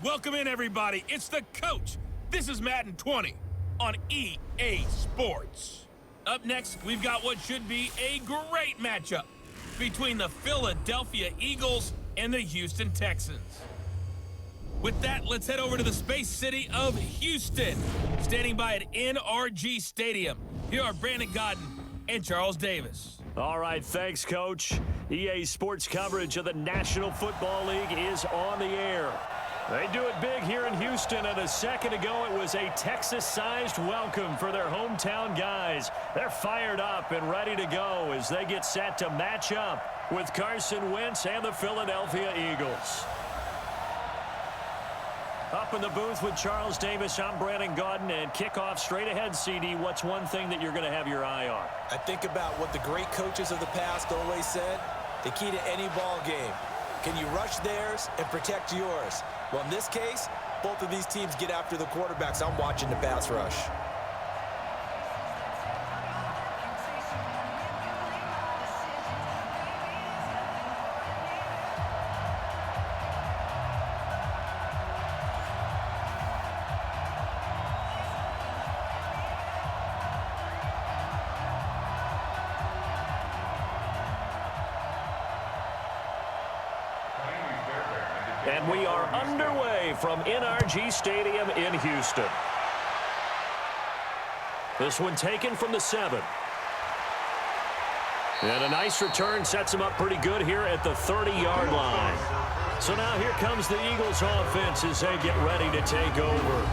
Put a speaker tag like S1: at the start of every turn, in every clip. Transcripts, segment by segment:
S1: Welcome in, everybody. It's the coach. This is Madden 20 on EA Sports. Up next, we've got what should be a great matchup between the Philadelphia Eagles and the Houston Texans. With that, let's head over to the space city of Houston. Standing by at NRG Stadium, here are Brandon Godden and Charles Davis.
S2: All right, thanks, Coach. EA Sports coverage of the National Football League is on the air. They do it big here in Houston, and a second ago it was a Texas-sized welcome for their hometown guys. They're fired up and ready to go as they get set to match up with Carson Wentz and the Philadelphia Eagles. Up in the booth with Charles Davis, I'm Brandon Godden, and kickoff straight ahead, CD. What's one thing that you're going to have your eye on?
S3: I think about what the great coaches of the past always said. The key to any ball game. Can you rush theirs and protect yours? Well, in this case, both of these teams get after the quarterbacks. I'm watching the pass rush.
S2: And we are underway from NRG Stadium in Houston. This one taken from the 7. And a nice return sets them up pretty good here at the 30-yard line. So now here comes the Eagles offense as they get ready to take over.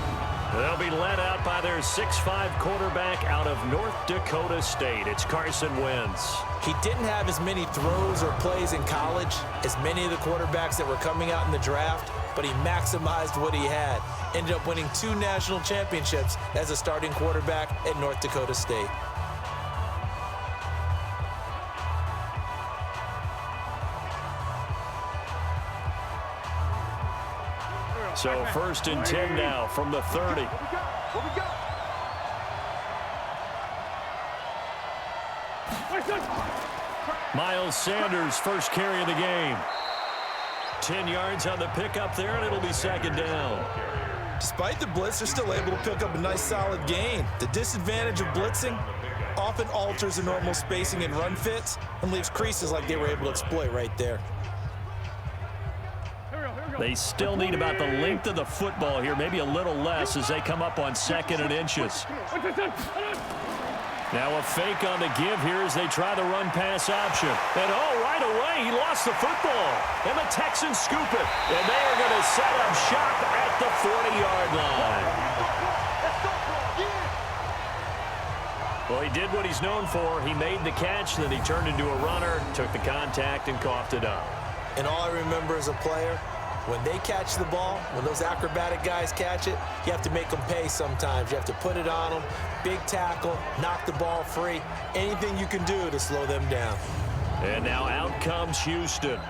S2: They'll be led out by their 6'5" quarterback out of North Dakota State. It's Carson Wentz.
S3: He didn't have as many throws or plays in college as many of the quarterbacks that were coming out in the draft, but he maximized what he had. Ended up winning 2 national championships as a starting quarterback at North Dakota State.
S2: So first and 10 now from the 30. Miles Sanders, first carry of the game. 10 yards on the pickup there, and it'll be second down.
S3: Despite the blitz, they're still able to pick up a nice solid gain. The disadvantage of blitzing often alters the normal spacing and run fits and leaves creases like they were able to exploit right there.
S2: They still need about the length of the football here, maybe a little less as they come up on 2nd and inches. Now a fake on the give here as they try the run-pass option. And oh, right away, he lost the football. And the Texans scoop it. And they are going to set up shop at the 40-yard line. Well, he did what he's known for. He made the catch, then he turned into a runner, took the contact, and coughed it up.
S3: And all I remember as a player, when they catch the ball, when those acrobatic guys catch it, you have to make them pay sometimes. You have to put it on them, big tackle, knock the ball free, anything you can do to slow them down.
S2: And now out comes Houston.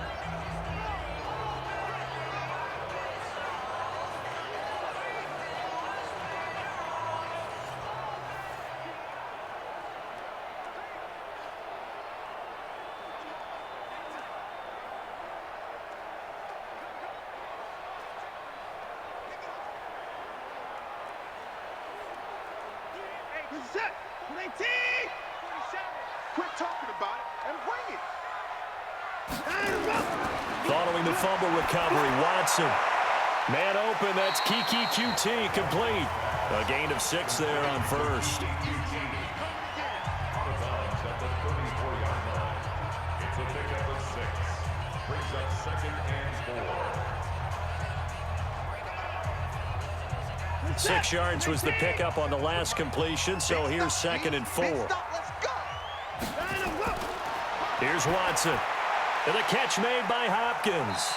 S4: Quit talking about it and bring it.
S2: Following the fumble recovery, Watson. Man open, that's Kiki QT complete. A gain of 6 there on first.
S5: It's a pickup of 6. Brings up 2nd and 4.
S2: 6 yards was the pickup on the last completion, so here's 2nd and 4. Here's Watson. And the catch made by Hopkins.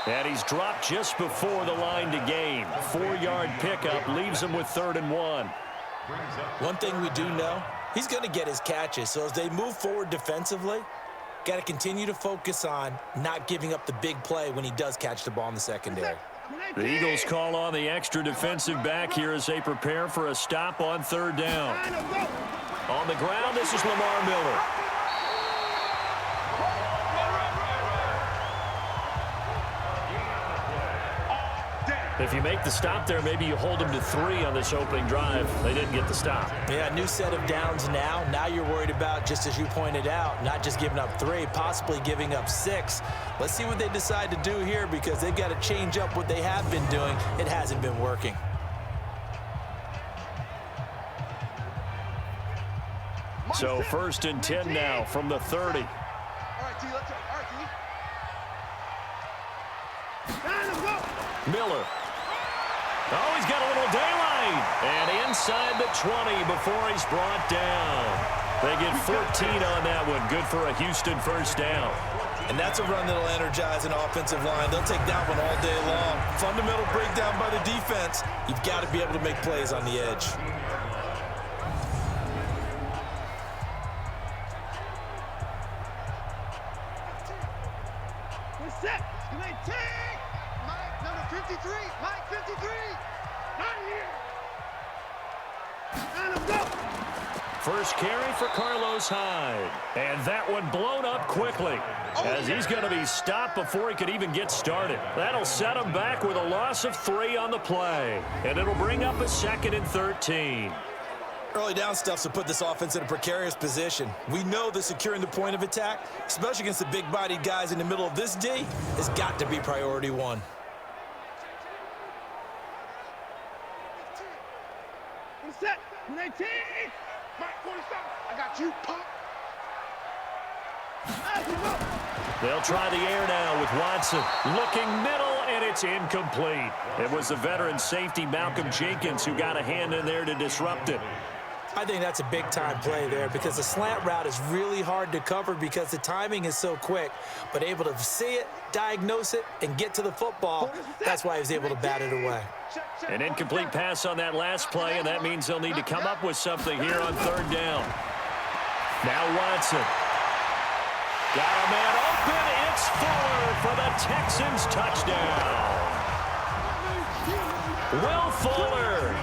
S2: And he's dropped just before the line to gain. 4-yard pickup leaves him with 3rd and 1.
S3: One thing we do know, he's going to get his catches. So as they move forward defensively, got to continue to focus on not giving up the big play when he does catch the ball in the secondary.
S2: The Eagles call on the extra defensive back here as they prepare for a stop on 3rd down. On the ground, this is Lamar Miller. If you make the stop there, maybe you hold them to 3 on this opening drive. They didn't get the stop.
S3: Yeah, new set of downs now. Now you're worried about, just as you pointed out, not just giving up 3, possibly giving up 6. Let's see what they decide to do here, because they've got to change up what they have been doing. It hasn't been working.
S2: So 1st and 10 now from the 30.
S4: All right, T, let's go. All right, T.
S2: Miller. Oh, he's got a little daylight. And inside the 20 before he's brought down. They get 14 on that one. Good for a Houston first down.
S3: And that's a run that'll energize an offensive line. They'll take that one all day long. Fundamental breakdown by the defense. You've got to be able to make plays on the edge.
S4: Set. Mike, number 53. Mike, 53. Not here. And let's go.
S2: First carry for Carlos Hyde. And that one blown up quickly, as he's going to be stopped before he could even get started. That'll set him back with a loss of 3 on the play. And it'll bring up a 2nd and 13.
S3: Early down stuff to put this offense in a precarious position. We know that securing the point of attack, especially against the big-bodied guys in the middle of this D, has got to be priority 1.
S4: Set. 19. Mike, 47. I got you, pop.
S2: They'll try the air now with Watson. Looking middle, and it's incomplete. It was the veteran safety Malcolm Jenkins who got a hand in there to disrupt it.
S3: I think that's a big-time play there, because the slant route is really hard to cover because the timing is so quick. But able to see it, diagnose it, and get to the football, that's why he was able to bat it away.
S2: An incomplete pass on that last play, and that means they'll need to come up with something here on 3rd down. Now Watson. Got a man open. It's Fuller for the Texans touchdown. Will Fuller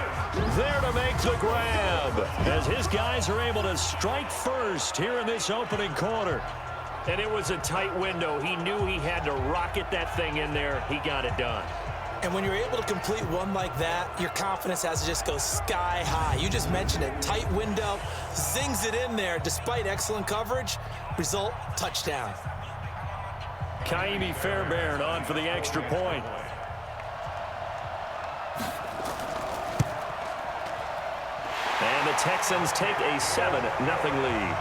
S2: there to make the grab, as his guys are able to strike first here in this opening quarter. And it was a tight window. He knew he had to rocket that thing in there. He got it done.
S3: And when you're able to complete one like that, your confidence has to just go sky high. You just mentioned it. Tight window, zings it in there despite excellent coverage. Result, touchdown.
S2: Kaimi Fairbairn on for the extra point. And the Texans take a 7-0 lead.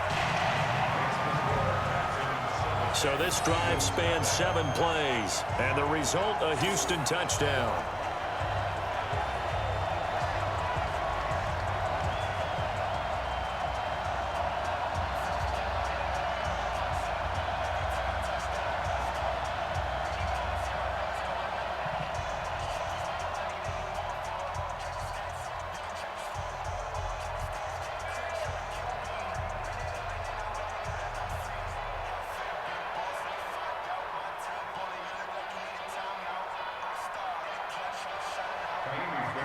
S2: So this drive spans 7 plays, and the result, a Houston touchdown.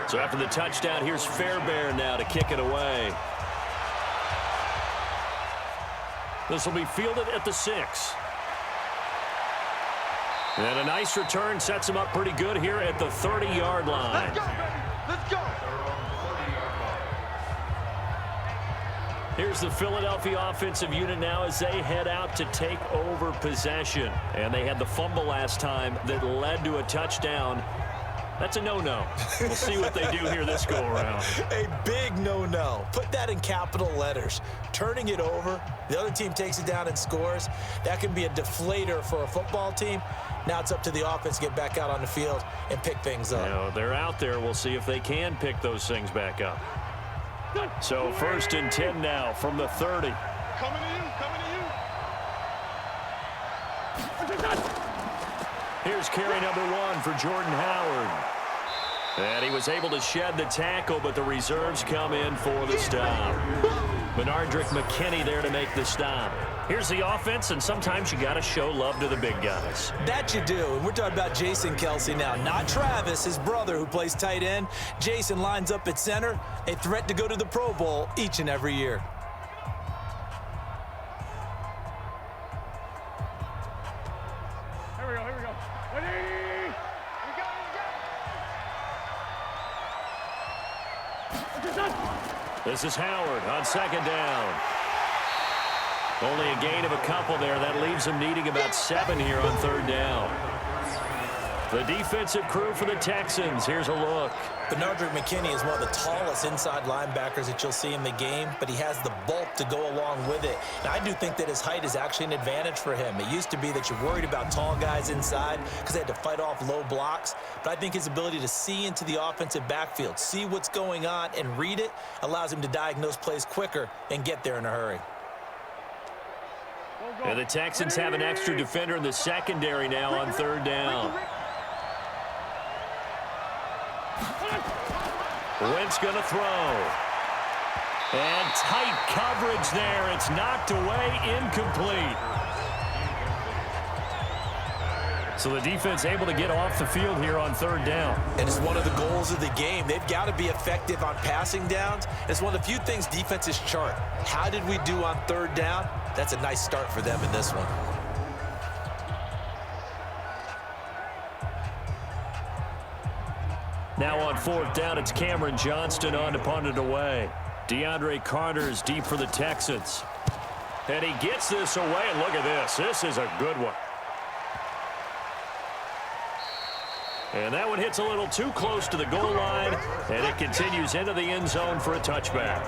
S2: So after the touchdown, here's Fairbairn now to kick it away. This will be fielded at the 6. And a nice return sets him up pretty good here at the 30-yard line.
S4: Let's go, baby. Let's go.
S2: Here's the Philadelphia offensive unit now as they head out to take over possession. And they had the fumble last time that led to a touchdown. That's a no-no. We'll see what they do here this go-around.
S3: A big no-no. Put that in capital letters. Turning it over, the other team takes it down and scores. That can be a deflator for a football team. Now it's up to the offense to get back out on the field and pick things up.
S2: You know, they're out there. We'll see if they can pick those things back up. So 1st and 10 now from the 30.
S4: Coming to you, coming to you.
S2: Here's carry number 1 for Jordan Howard. And he was able to shed the tackle, but the reserves come in for the stop. Benardrick McKinney there to make the stop. Here's the offense, and sometimes you got to show love to the big guys.
S3: That you do, and we're talking about Jason Kelsey now, not Travis, his brother, who plays tight end. Jason lines up at center, a threat to go to the Pro Bowl each and every year.
S4: Here we go, here we go. 180. We got it, we got
S2: This is Howard on second down. Only a gain of a couple there. That leaves them needing about 7 here on third down. The defensive crew for the Texans. Here's a look.
S3: Bernard McKinney is one of the tallest inside linebackers that you'll see in the game, but he has the bulk to go along with it. And I do think that his height is actually an advantage for him. It used to be that you're worried about tall guys inside because they had to fight off low blocks. But I think his ability to see into the offensive backfield, see what's going on, and read it allows him to diagnose plays quicker and get there in a hurry.
S2: And the Texans have an extra defender in the secondary now on third down. Wentz going to throw. And tight coverage there. It's knocked away, incomplete. So the defense able to get off the field here on third down.
S3: And it's one of the goals of the game. They've got to be effective on passing downs. It's one of the few things defenses chart. How did we do on third down? That's a nice start for them in this one.
S2: Now on fourth down, it's Cameron Johnston on to punt it away. DeAndre Carter's deep for the Texans. And he gets this away, and look at this. This is a good one. And that one hits a little too close to the goal line, and it continues into the end zone for a touchback.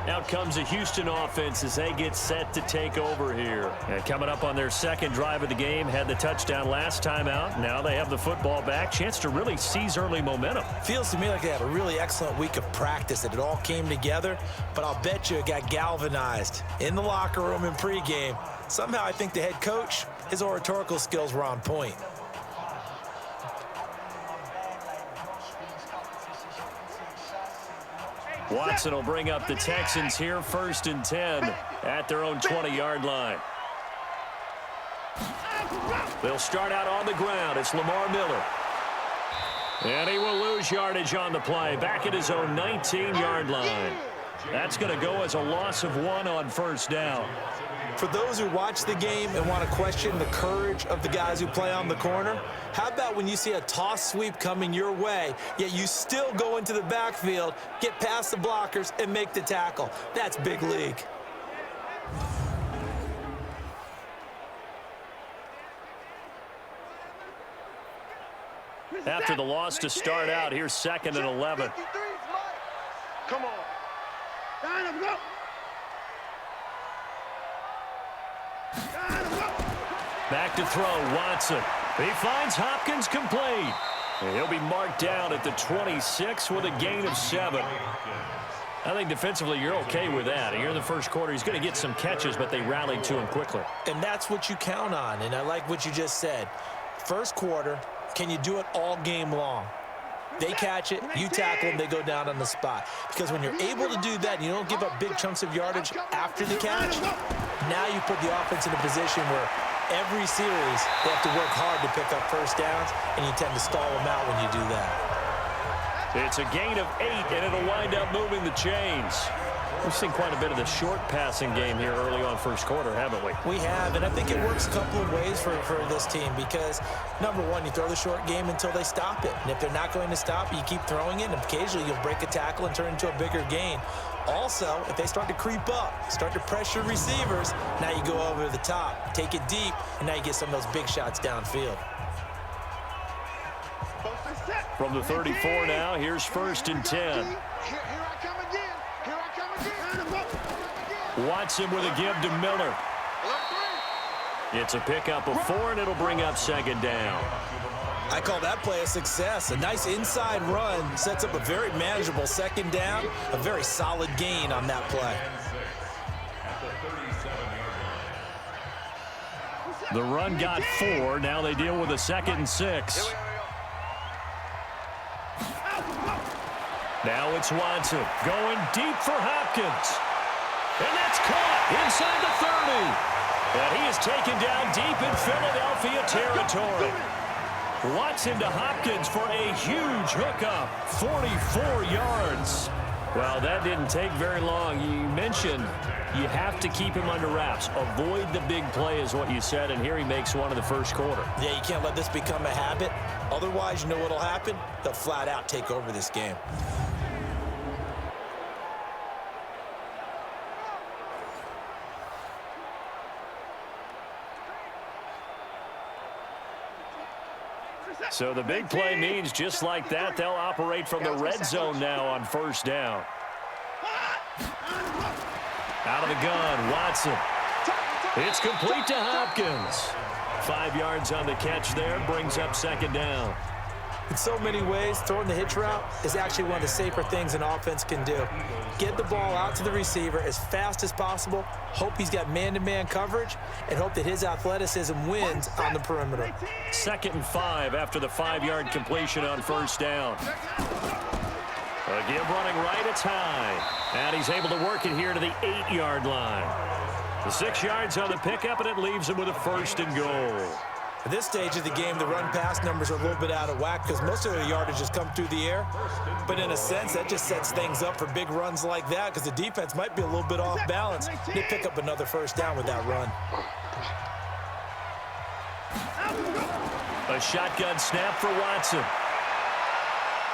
S2: Out comes the Houston offense as they get set to take over here. And coming up on their second drive of the game, had the touchdown last time out. Now they have the football back. Chance to really seize early momentum.
S3: Feels to me like they had a really excellent week of practice, that it all came together. But I'll bet you it got galvanized in the locker room in pregame. Somehow I think the head coach, his oratorical skills were on point.
S2: Watson will bring up the Texans here, 1st and 10 at their own 20-yard line. They'll start out on the ground. It's Lamar Miller. And he will lose yardage on the play, back at his own 19-yard line. That's going to go as a loss of 1 on first down.
S3: For those who watch the game and want to question the courage of the guys who play on the corner, how about when you see a toss sweep coming your way, yet you still go into the backfield, get past the blockers, and make the tackle? That's big league.
S2: After the loss to start out, here's 2nd and 11.
S4: Come on. Line up, go.
S2: Back to throw, Watson. He finds Hopkins complete. And he'll be marked down at the 26 with a gain of 7. I think defensively you're okay with that. Here in the first quarter, he's going to get some catches, but they rallied to him quickly.
S3: And that's what you count on, and I like what you just said. First quarter, can you do it all game long? They catch it, you tackle them, they go down on the spot. Because when you're able to do that and you don't give up big chunks of yardage after the catch, now you put the offense in a position where every series they have to work hard to pick up first downs, and you tend to stall them out when you do that.
S2: It's a gain of 8, and it'll wind up moving the chains. We've seen quite a bit of the short passing game here early on first quarter, haven't we?
S3: We have, and I think it works a couple of ways for this team because, number one, you throw the short game until they stop it. And if they're not going to stop it, you keep throwing it, and occasionally you'll break a tackle and turn it into a bigger gain. Also, if they start to creep up, start to pressure receivers, now you go over the top, take it deep, and now you get some of those big shots downfield.
S2: From the 34 now, here's 1st and 10. Watson with a give to Miller. It's a pickup of 4, and it'll bring up 2nd down.
S3: I call that play a success. A nice inside run sets up a very manageable 2nd down, a very solid gain on that play.
S2: The run got 4. Now they deal with a 2nd and 6. Now it's Watson going deep for Hopkins. And that's caught inside the 30. And he is taken down deep in Philadelphia territory. Watson to Hopkins for a huge hookup, 44 yards. Well, that didn't take very long. You mentioned you have to keep him under wraps. Avoid the big play is what you said, and here he makes one in the first quarter.
S3: Yeah, you can't let this become a habit. Otherwise, you know what'll happen? They'll flat out take over this game.
S2: So the big play means just like that, they'll operate from the red zone now on first down. Out of the gun, Watson. It's complete to Hopkins. 5 yards on the catch there, brings up second down.
S3: In so many ways, throwing the hitch route is actually one of the safer things an offense can do. Get the ball out to the receiver as fast as possible, hope he's got man-to-man coverage, and hope that his athleticism wins on the perimeter.
S2: 2nd and 5 after the 5-yard completion on first down. Again, running right, it's high. And he's able to work it here to the 8-yard line. The 6 yards on the pickup, and it leaves him with a 1st and goal.
S3: At this stage of the game, the run-pass numbers are a little bit out of whack because most of the yardage has come through the air. But in a sense, that just sets things up for big runs like that because the defense might be a little bit off balance. They pick up another 1st down with that run.
S2: A shotgun snap for Watson.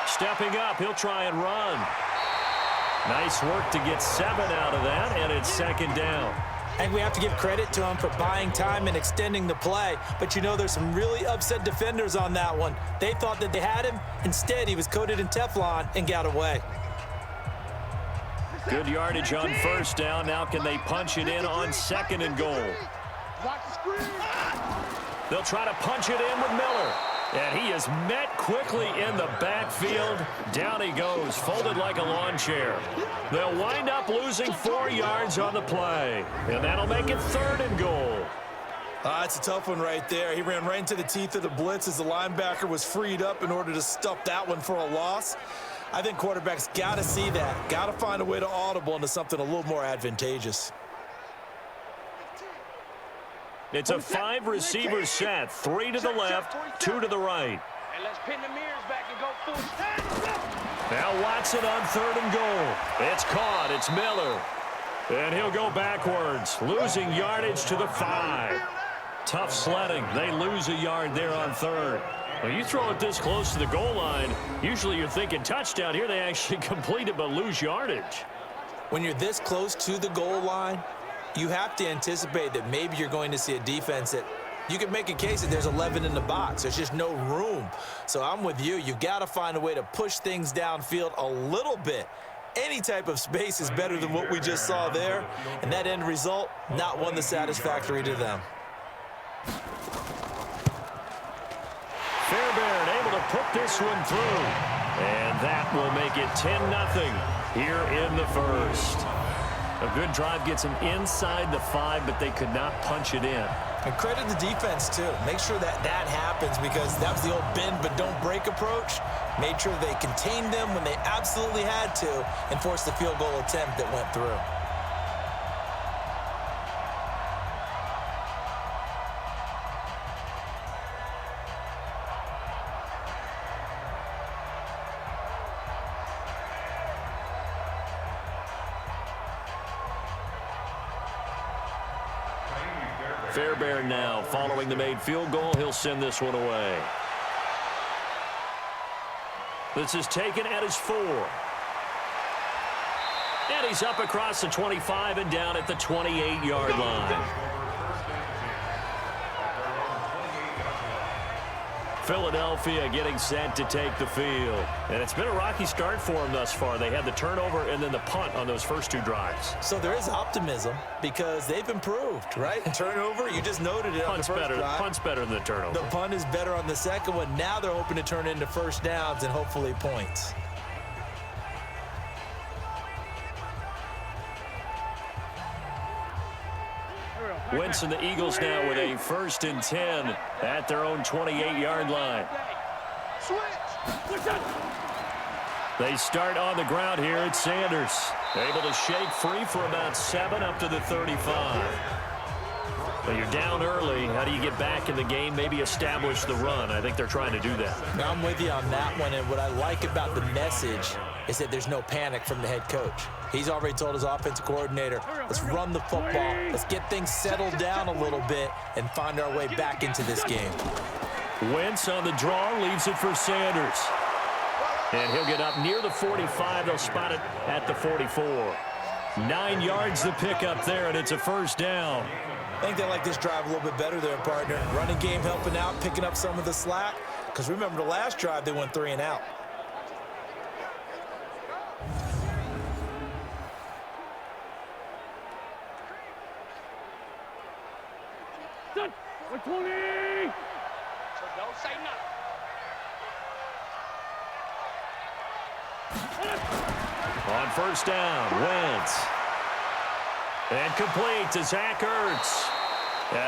S2: Stepping up, he'll try and run. Nice work to get 7 out of that, and it's 2nd down.
S3: I think we have to give credit to him for buying time and extending the play. But, you know, there's some really upset defenders on that one. They thought that they had him. Instead, he was coated in Teflon and got away.
S2: Good yardage on first down. Now can they punch it in on 2nd and goal? They'll try to punch it in with Miller. And he is met quickly in the backfield. Down he goes, folded like a lawn chair. They'll wind up losing 4 yards on the play. And that'll make it 3rd and goal.
S3: It's a tough one right there. He ran right into the teeth of the blitz as the linebacker was freed up in order to stuff that one for a loss. I think quarterbacks got to see that. Got to find a way to audible into something a little more advantageous.
S2: It's a 5-receiver set. 3 to the left, 2 to the right.
S4: And let's pin the mirrors back and go full.
S2: Now Watson on 3rd and goal. It's caught. It's Miller. And he'll go backwards, losing yardage to the 5. Tough sledding. They lose a yard there on 3rd. When you throw it this close to the goal line, usually you're thinking touchdown. Here they actually complete it but lose yardage.
S3: When you're this close to the goal line, you have to anticipate that maybe you're going to see a defense that you can make a case that there's 11 in the box. There's just no room. So I'm with you. You got to find a way to push things downfield a little bit. Any type of space is better than what we just saw there. And that end result, not one that's satisfactory to them.
S2: Fairbairn able to put this one through. And that will make it 10-0 here in the first. A good drive gets them inside the 5, but they could not punch it in.
S3: And credit the defense, too. Make sure that that happens because that was the old bend but don't break approach. Made sure they contained them when they absolutely had to and forced the field goal attempt that went through.
S2: Fairbairn now following the made field goal. He'll send this one away. This is taken at his 4. And he's up across the 25 and down at the 28-yard line. Philadelphia getting set to take the field. And it's been a rocky start for them thus far. They had the turnover and then the punt on those first 2 drives.
S3: So there is optimism because they've improved, right? Turnover, you just noted it on the first drive.
S2: Punt's better than the turnover.
S3: The punt is better on the second one. Now they're hoping to turn into first downs and hopefully points.
S2: Wentz and the Eagles now with a 1st and 10 at their own 28-yard line. They start on the ground here at Sanders. Able to shake free for about 7 up to the 35. But you're down early. How do you get back in the game? Maybe establish the run. I think they're trying to do that.
S3: I'm with you on that one, and what I like about the message is that there's no panic from the head coach. He's already told his offensive coordinator, let's run the football. Let's get things settled down a little bit and find our way back into this game.
S2: Wentz on the draw, leaves it for Sanders. And he'll get up near the 45. They'll spot it at the 44. 9 yards to pick up there, and it's a 1st down.
S3: I think they like this drive a little bit better there, partner. Running game helping out, picking up some of the slack. Because remember, the last drive, they went 3 and out.
S4: Done. 120.
S6: So don't say nothing.
S2: On first down, Wentz. And complete to Zach Ertz.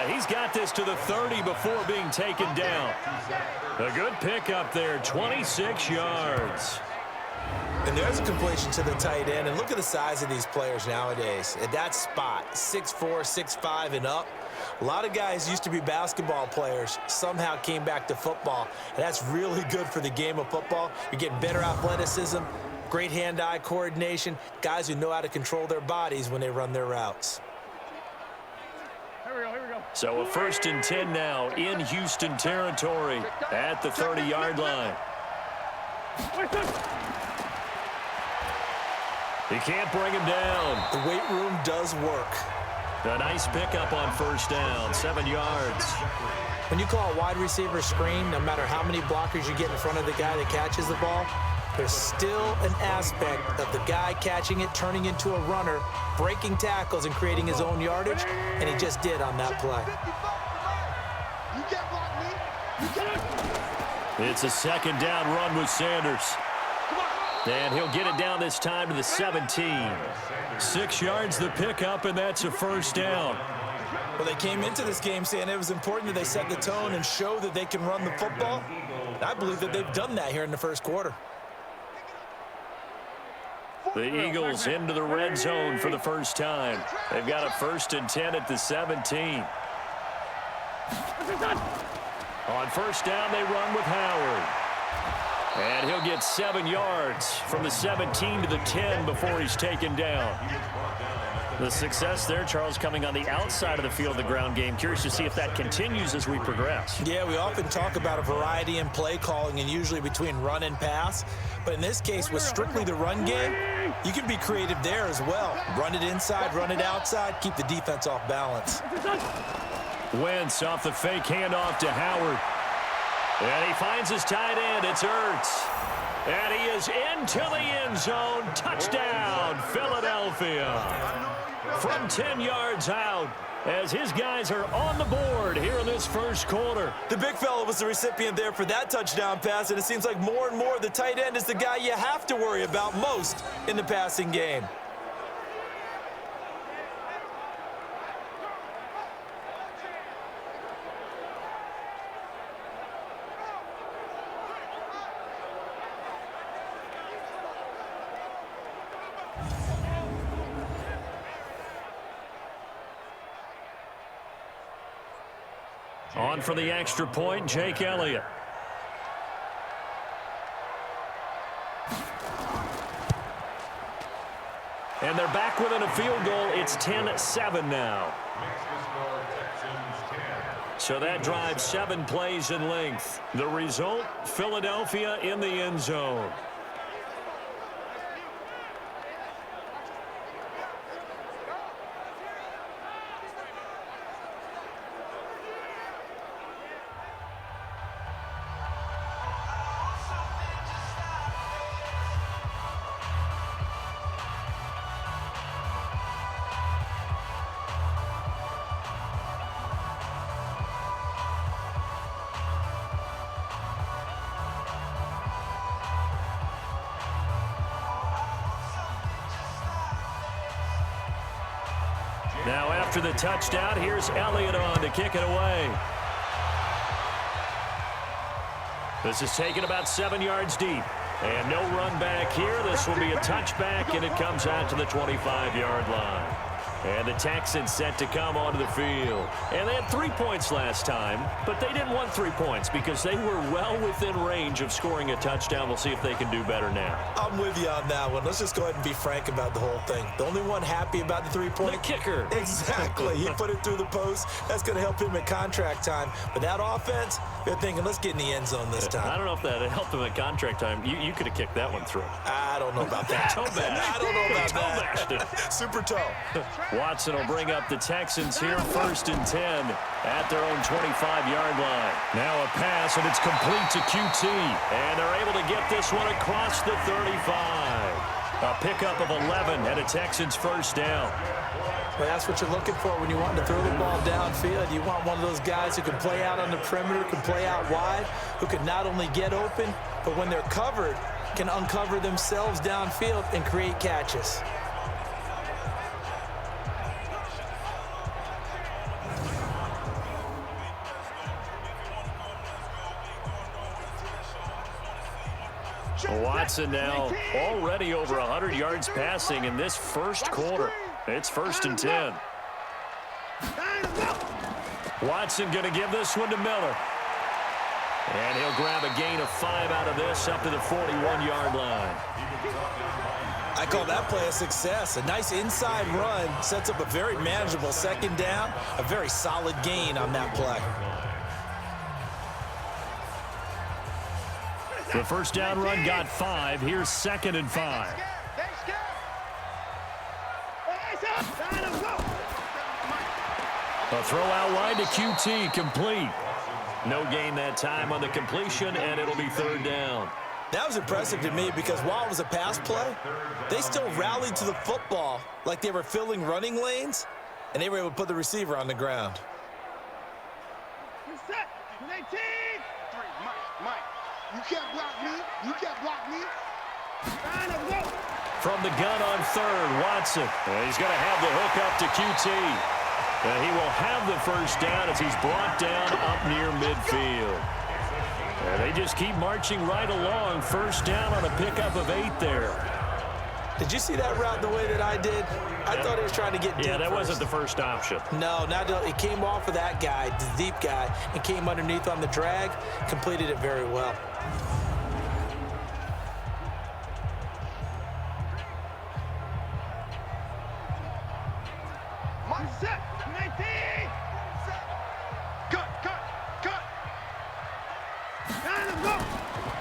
S2: He's got this to the 30 before being taken down. A good pickup there, 26 yards.
S3: And there's a completion to the tight end. And look at the size of these players nowadays. At that spot, 6'4", 6'5", and up. A lot of guys used to be basketball players, somehow came back to football. And that's really good for the game of football. You're getting better athleticism, great hand-eye coordination, guys who know how to control their bodies when they run their routes.
S4: Here we go.
S2: So a 1st and 10 now in Houston territory at the 30-yard line. He can't bring him down.
S3: The weight room does work.
S2: A nice pickup on first down, 7 yards.
S3: When you call a wide receiver screen, no matter how many blockers you get in front of the guy that catches the ball, there's still an aspect of the guy catching it, turning into a runner, breaking tackles and creating his own yardage, and he just did on that play.
S2: It's a 2nd down run with Sanders. And he'll get it down this time to the 17. 6 yards the pickup, and that's a 1st down.
S3: Well, they came into this game saying it was important that they set the tone and show that they can run the football. And I believe that they've done that here in the first quarter.
S2: The Eagles into the red zone for the first time. They've got a 1st and 10 at the 17. On first down, they run with Howard. And he'll get 7 yards from the 17 to the 10 before he's taken down. The success there, Charles, coming on the outside of the field, the ground game. Curious to see if that continues as we progress.
S3: Yeah, we often talk about a variety in play calling and usually between run and pass. But in this case, with strictly the run game, you can be creative there as well. Run it inside, run it outside, keep the defense off balance.
S2: Wentz off the fake handoff to Howard. And he finds his tight end. It's Ertz. And he is into the end zone. Touchdown, Philadelphia. From 10 yards out, as his guys are on the board here in this first quarter.
S3: The big fella was the recipient there for that touchdown pass, and it seems like more and more the tight end is the guy you have to worry about most in the passing game.
S2: On for the extra point, Jake Elliott. And they're back within a field goal. It's 10-7 now. So that drives 7 plays in length. The result, Philadelphia in the end zone. Now after the touchdown, here's Elliott on to kick it away. This is taken about 7 yards deep. And no run back here. This will be a touchback, and it comes out to the 25-yard line. And the Texans set to come onto the field. And they had 3 points last time, but they didn't want 3 points because they were well within range of scoring a touchdown. We'll see if they can do better now.
S3: I'm with you on that one. Let's just go ahead and be frank about the whole thing. The only one happy about the 3-point?
S2: The kicker.
S3: Exactly. He put it through the post. That's going to help him at contract time. But that offense, They're thinking, let's get in the end zone this time.
S2: I don't know if that helped him at contract time. You could have kicked that one through.
S3: I don't know about that.
S2: Toe bash.
S3: I don't know about
S2: Toe bashed it.
S3: that. Super toe.
S2: Watson will bring up the Texans here, 1st and 10 at their own 25-yard line. Now a pass, and it's complete to QT. And they're able to get this one across the 35. A pickup of 11 and a Texans first down.
S3: Well, that's what you're looking for when you want to throw the ball downfield. You want one of those guys who can play out on the perimeter, can play out wide, who can not only get open, but when they're covered, can uncover themselves downfield and create catches.
S2: Watson now already over 100 yards passing in this first quarter. It's 1st and 10. Watson going to give this one to Miller. And he'll grab a gain of 5 out of this up to the 41-yard line.
S3: I call that play a success. A nice inside run sets up a very manageable 2nd down. A very solid gain on that play.
S2: The first down run got 5. Here's 2nd and 5. A throw out wide to QT, complete. No gain that time on the completion, and it'll be 3rd down.
S3: That was impressive to me because while it was a pass play, they still rallied to the football like they were filling running lanes, and they were able to put the receiver on the ground.
S4: Set. 19. 3. Mike. You can't block me. You can't block me.
S2: From the gun on 3rd, Watson. And he's going to have the hook up to QT. And he will have the first down as he's brought down up near midfield. And they just keep marching right along. First down on a pickup of 8 there.
S3: Did you see that route the way that I did? I thought he was trying to get deep.
S2: Yeah, that
S3: first.
S2: wasn't the first option.
S3: No, it came off of that guy, the deep guy, and came underneath on the drag. Completed it very well.
S4: Set. 19. Cut.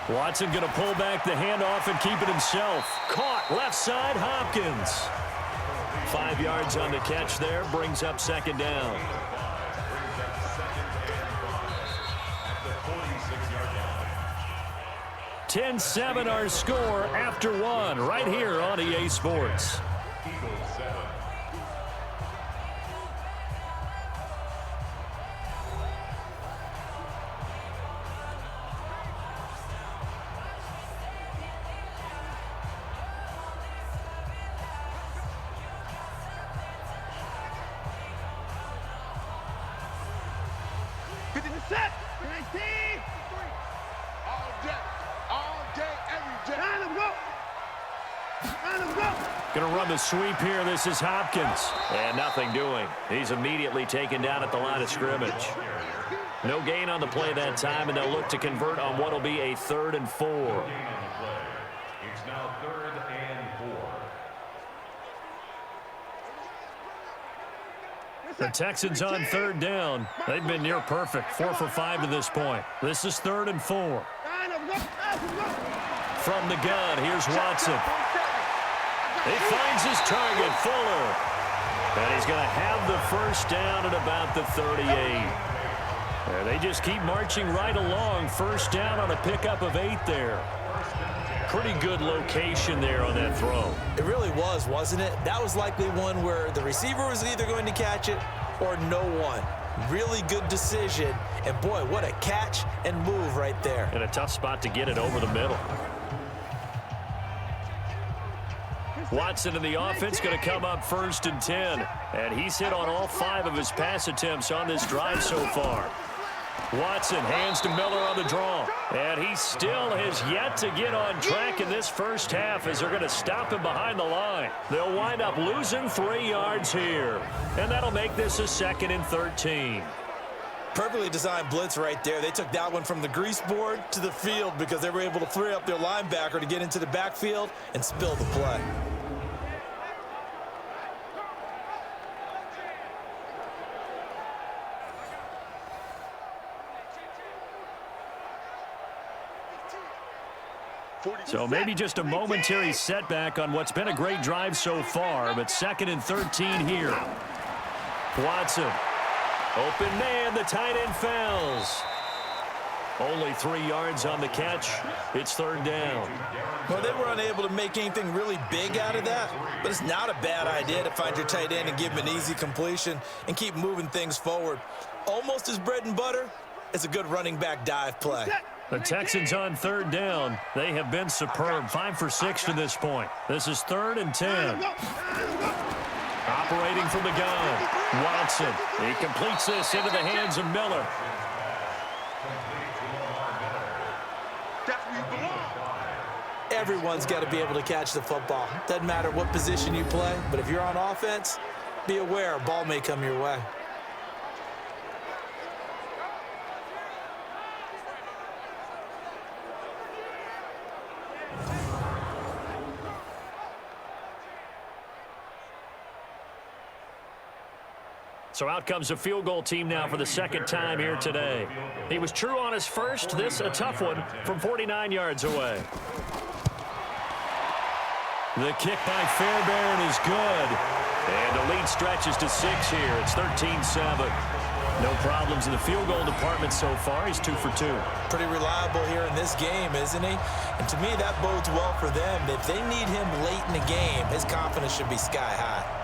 S2: Watson going to pull back the handoff and keep it himself. Caught left side, Hopkins. 5 yards on the catch there, brings up 2nd down.
S5: At the 46-yard line.
S2: 10-7 our score after 1 right here on EA Sports.
S5: Eagles 7.
S4: Set. 19. All day, every day.
S2: Going to run the sweep here. This is Hopkins. And nothing doing. He's immediately taken down at the line of scrimmage. No gain on the play that time, and they'll look to convert on what will be a 3rd and 4.
S5: It's now 3rd and 4.
S2: The Texans on 3rd down. They've been near perfect. 4 for 5 to this point. This is 3rd and 4. From the gun, here's Watson. He finds his target, Fuller. And he's going to have the first down at about the 38. And they just keep marching right along. First down on a pickup of 8 there. Pretty good location there on that throw.
S3: It really was, wasn't it? That was likely one where the receiver was either going to catch it or no one. Really good decision. And boy, what a catch and move right there.
S2: And a tough spot to get it over the middle. Watson in the offense going to come up 1st and 10. And he's hit on all 5 of his pass attempts on this drive so far. Watson hands to Miller on the draw. And he still has yet to get on track in this first half as they're going to stop him behind the line. They'll wind up losing 3 yards here. And that'll make this a 2nd and 13.
S3: Perfectly designed blitz right there. They took that one from the grease board to the field because they were able to free up their linebacker to get into the backfield and spill the play.
S2: So maybe just a momentary setback on what's been a great drive so far, but 2nd and 13 here. Watson. Open man, the tight end fouls. Only 3 yards on the catch. It's 3rd down.
S3: Well, they were unable to make anything really big out of that, but it's not a bad idea to find your tight end and give him an easy completion and keep moving things forward. Almost as bread and butter as a good running back dive play.
S2: The Texans on 3rd down. They have been superb. 5 for 6 to this point. This is 3rd and 10. Operating from the gun. Watson. He completes this into the hands of Miller.
S3: Everyone's got to be able to catch the football. Doesn't matter what position you play, but if you're on offense, be aware a ball may come your way.
S2: So out comes a field goal team now for the 2nd time here today. He was true on his first. This a tough one from 49 yards away. The kick by Fairbairn is good. And the lead stretches to 6 here. It's 13-7. No problems in the field goal department so far. He's 2 for 2.
S3: Pretty reliable here in this game, isn't he? And to me, that bodes well for them. If they need him late in the game, his confidence should be sky high.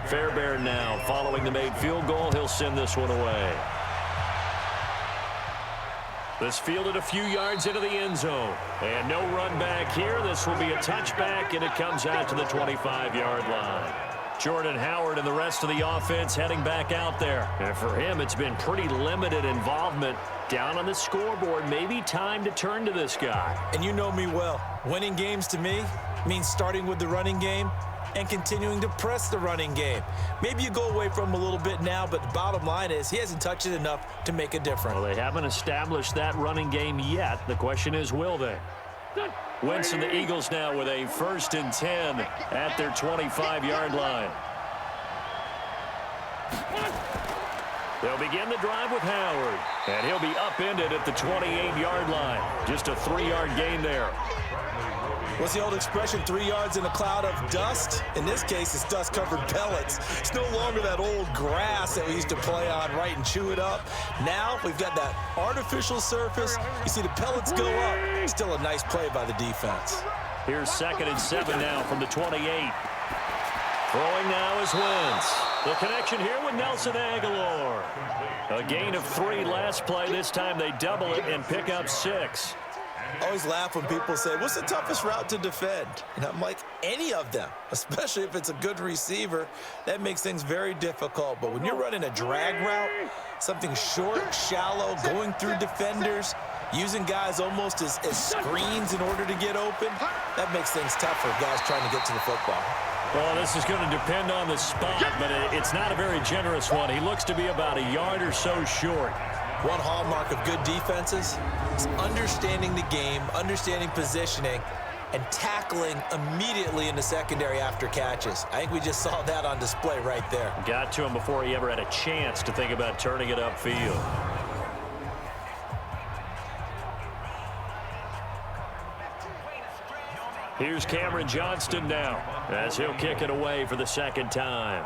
S2: Fairbairn now following the made field goal. He'll send this one away. This fielded a few yards into the end zone. And no run back here. This will be a touchback, and it comes out to the 25-yard line. Jordan Howard and the rest of the offense heading back out there. And for him, it's been pretty limited involvement. Down on the scoreboard, maybe time to turn to this guy.
S3: And you know me well. Winning games to me means starting with the running game and continuing to press the running game. Maybe you go away from him a little bit now, but the bottom line is he hasn't touched it enough to make a difference.
S2: Well, they haven't established that running game yet. The question is, will they? Wentz and the Eagles now with a 1st and 10 at their 25-yard line. They'll begin the drive with Howard, and he'll be upended at the 28-yard line. Just a 3-yard gain there.
S3: What's the old expression, 3 yards in a cloud of dust? In this case, it's dust-covered pellets. It's no longer that old grass that we used to play on, right, and chew it up. Now we've got that artificial surface. You see the pellets go up. Still a nice play by the defense.
S2: Here's 2nd and 7 now from the 28. Throwing now is Wentz. The connection here with Nelson Aguilar. A gain of 3 last play. This time they double it and pick up 6.
S3: I always laugh when people say, what's the toughest route to defend? And I'm like, any of them, especially if it's a good receiver. That makes things very difficult. But when you're running a drag route, something short, shallow, going through defenders, using guys almost as screens in order to get open, that makes things tough for guys trying to get to the football.
S2: Well, this is going to depend on the spot, but it's not a very generous one. He looks to be about a yard or so short.
S3: One hallmark of good defenses is understanding the game, understanding positioning, and tackling immediately in the secondary after catches. I think we just saw that on display right there.
S2: Got to him before he ever had a chance to think about turning it upfield. Here's Cameron Johnston now as he'll kick it away for the 2nd time.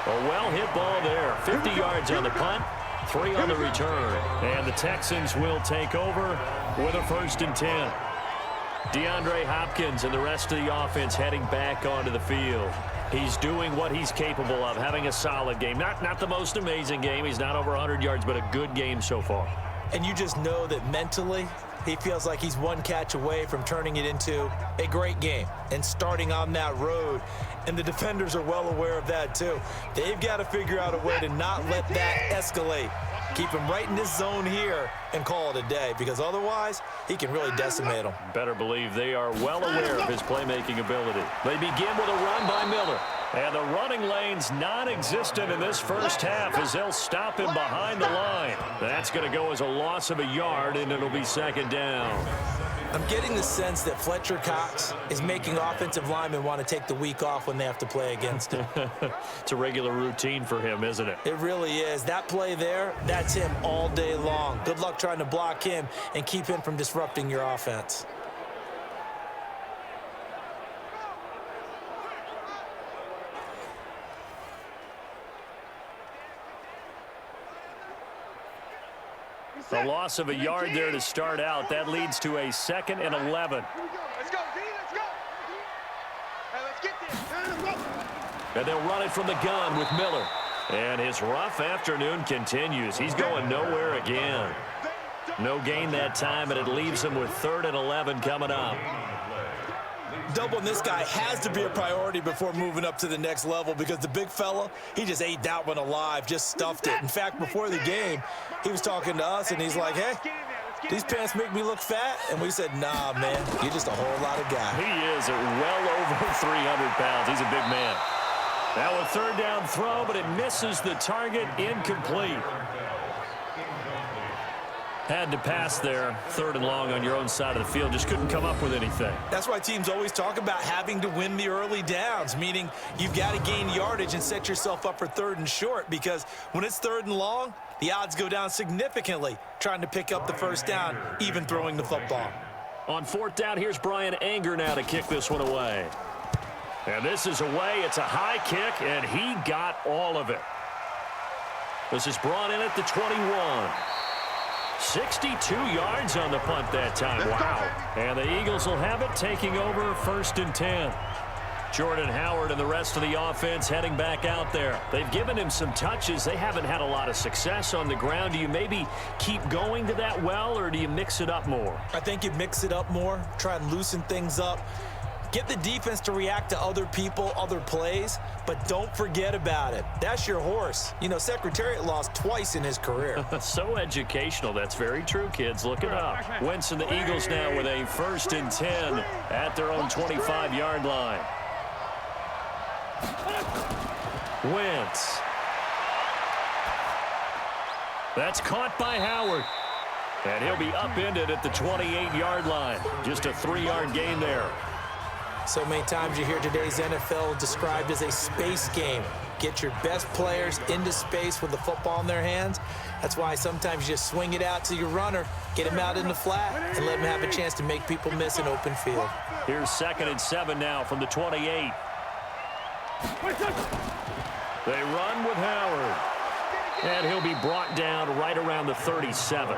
S2: A well-hit ball there. 50 yards on the punt, 3 on the return. And the Texans will take over with a 1st and 10. DeAndre Hopkins and the rest of the offense heading back onto the field. He's doing what he's capable of, having a solid game. Not the most amazing game. He's not over 100 yards, but a good game so far.
S3: And you just know that mentally, he feels like he's one catch away from turning it into a great game and starting on that road. And the defenders are well aware of that too. They've got to figure out a way to not let that escalate. Keep him right in this zone here and call it a day, because otherwise he can really decimate them.
S2: Better believe they are well aware of his playmaking ability. They begin with a run by Miller. And the running lane's non-existent in this first half as they'll stop him behind the line. That's going to go as a loss of a yard, and it'll be second down.
S3: I'm getting the sense that Fletcher Cox is making offensive linemen want to take the week off when they have to play against him.
S2: It's a regular routine for him, isn't it?
S3: It really is. That play there, that's him all day long. Good luck trying to block him and keep him from disrupting your offense.
S2: The loss of a yard there to start out. That leads to a 2nd and 11.
S4: Let's go, D, let's go. Hey, let's get this.
S2: And they'll run it from the gun with Miller. And his rough afternoon continues. He's going nowhere again. No gain that time, and it leaves him with 3rd and 11 coming up.
S3: Doubling this guy has to be a priority before moving up to the next level, because the big fella, he just ate that one alive, just stuffed it. In fact, before the game, he was talking to us, and he's like, hey, these pants make me look fat? And we said, nah, man, you're just a whole lot of guy.
S2: He is at well over 300 pounds. He's a big man. Now a 3rd down throw, but it misses the target, incomplete. Had to pass there, 3rd and long on your own side of the field. Just couldn't come up with anything.
S3: That's why teams always talk about having to win the early downs, meaning you've got to gain yardage and set yourself up for 3rd and short, because when it's 3rd and long, the odds go down significantly trying to pick up the first down, even throwing the football.
S2: On 4th down, here's Brian Anger now to kick this one away. And this is away. It's a high kick, and he got all of it. This is brought in at the 21. 62 yards on the punt that time. Wow. And the Eagles will have it, taking over 1st and 10. Jordan Howard and the rest of the offense heading back out there. They've given him some touches. They haven't had a lot of success on the ground. Do you maybe keep going to that well, or do you mix it up more?
S3: I think you mix it up more, try and loosen things up. Get the defense to react to other people, other plays, but don't forget about it. That's your horse. You know, Secretariat lost twice in his career.
S2: So educational. That's very true, kids. Look it up. Wentz and the Eagles now with a 1st and 10 at their own 25-yard line. Wentz. That's caught by Howard. And he'll be upended at the 28-yard line. Just a 3-yard gain there.
S3: So many times you hear today's NFL described as a space game. Get your best players into space with the football in their hands. That's why sometimes you just swing it out to your runner, get him out in the flat, and let him have a chance to make people miss an open field.
S2: Here's 2nd and 7 now from the 28. They run with Howard. And he'll be brought down right around the 37.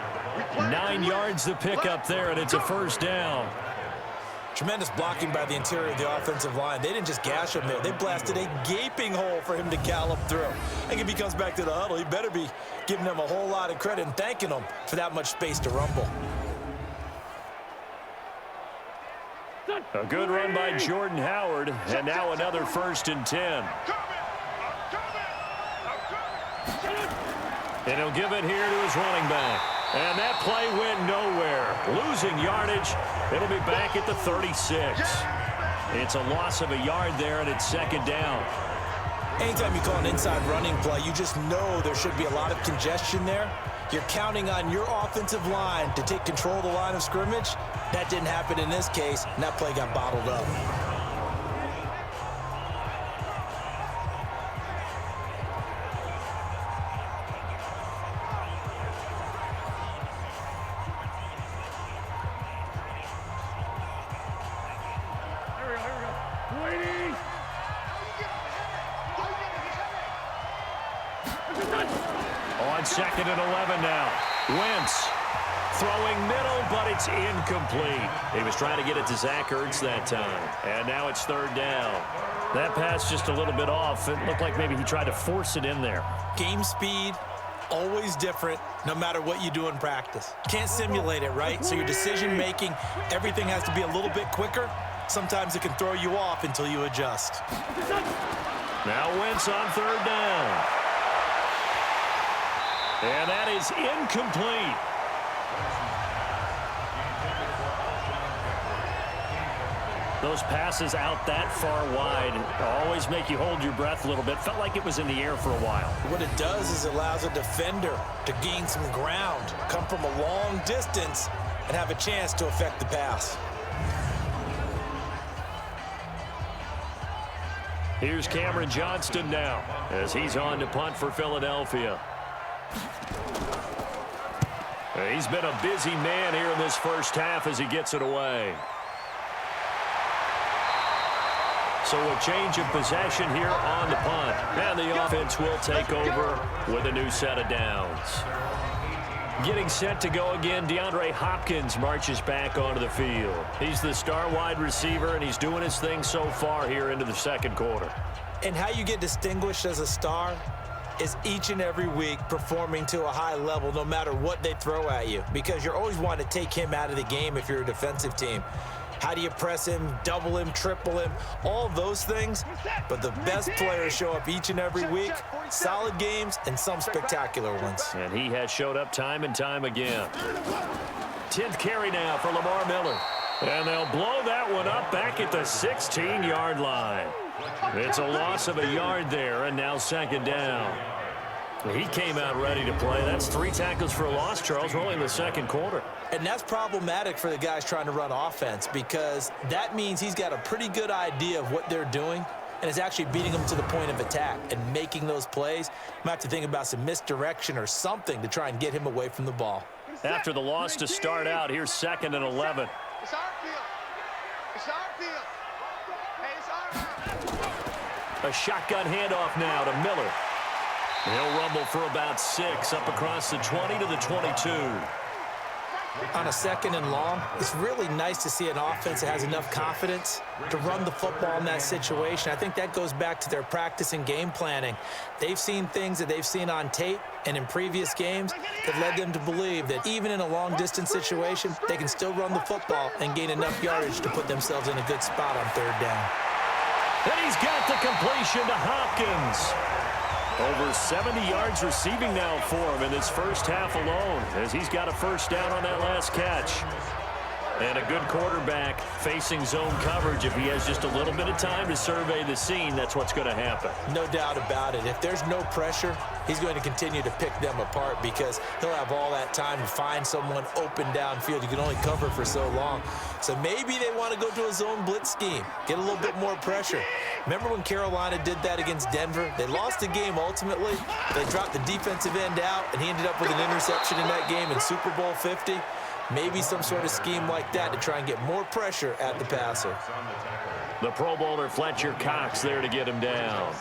S2: 9 yards to pick up there, and it's a 1st down.
S3: Tremendous blocking by the interior of the offensive line. They didn't just gash him there. They blasted a gaping hole for him to gallop through. I think if he comes back to the huddle, he better be giving them a whole lot of credit and thanking them for that much space to rumble.
S2: A good run by Jordan Howard, and now another 1st and 10. And he'll give it here to his running back. And that play went nowhere. Losing yardage. It'll be back at the 36. It's a loss of a yard there, and it's 2nd down.
S3: Anytime you call an inside running play, you just know there should be a lot of congestion there. You're counting on your offensive line to take control of the line of scrimmage. That didn't happen in this case, and that play got bottled up.
S2: On 2nd and 11 now. Wentz throwing middle, but it's incomplete. He was trying to get it to Zach Ertz that time. And now it's 3rd down. That pass just a little bit off. It looked like maybe he tried to force it in there.
S3: Game speed, always different no matter what you do in practice. Can't simulate it, right? So your decision-making, everything has to be a little bit quicker. Sometimes it can throw you off until you adjust.
S2: Now Wentz on third down. And that is incomplete. Those passes out that far wide always make you hold your breath a little bit. Felt like it was in the air for a while.
S3: What it does is it allows a defender to gain some ground, come from a long distance, and have a chance to affect the pass.
S2: Here's Cameron Johnston now as he's on to punt for Philadelphia. He's been a busy man here in this first half as he gets it away. So a change of possession here on the punt. And the offense will take over with a new set of downs. Getting set to go again, DeAndre Hopkins marches back onto the field. He's the star wide receiver, and he's doing his thing so far here into the second quarter.
S3: And how you get distinguished as a star is each and every week performing to a high level no matter what they throw at you, because you're always wanting to take him out of the game if you're a defensive team. How do you press him, double him, triple him, all those things? But the best players show up each and every week, solid games and some spectacular ones.
S2: And he has showed up time and time again. 10th carry now for Lamar Miller. And they'll blow that one up back at the 16-yard line. It's a loss of a yard there, and now second down. He came out ready to play. That's 3 tackles for a loss, Charles, only in the second quarter.
S3: And that's problematic for the guys trying to run offense, because that means he's got a pretty good idea of what they're doing and is actually beating them to the point of attack and making those plays. Might have to think about some misdirection or something to try and get him away from the ball.
S2: After the loss to start out, here's 2nd and 11.
S4: It's our field. It's our field. Hey, it's our field.
S2: A shotgun handoff now to Miller. He'll rumble for about 6 up across the 20 to the 22.
S3: On a 2nd and long, it's really nice to see an offense that has enough confidence to run the football in that situation. I think that goes back to their practice and game planning. They've seen things that they've seen on tape and in previous games that led them to believe that even in a long-distance situation, they can still run the football and gain enough yardage to put themselves in a good spot on 3rd down.
S2: And he's got the completion to Hopkins. Over 70 yards receiving now for him in this first half alone, as he's got a first down on that last catch. And a good quarterback facing zone coverage. If he has just a little bit of time to survey the scene, that's what's going to happen.
S3: No doubt about it. If there's no pressure, he's going to continue to pick them apart, because he'll have all that time to find someone open downfield. You can only cover for so long. So maybe they want to go to a zone blitz scheme, get a little bit more pressure. Remember when Carolina did that against Denver? They lost the game ultimately. They dropped the defensive end out, and he ended up with an interception in that game in Super Bowl 50. Maybe some sort of scheme like that to try and get more pressure at the passer.
S2: The Pro Bowler Fletcher Cox there to get him down.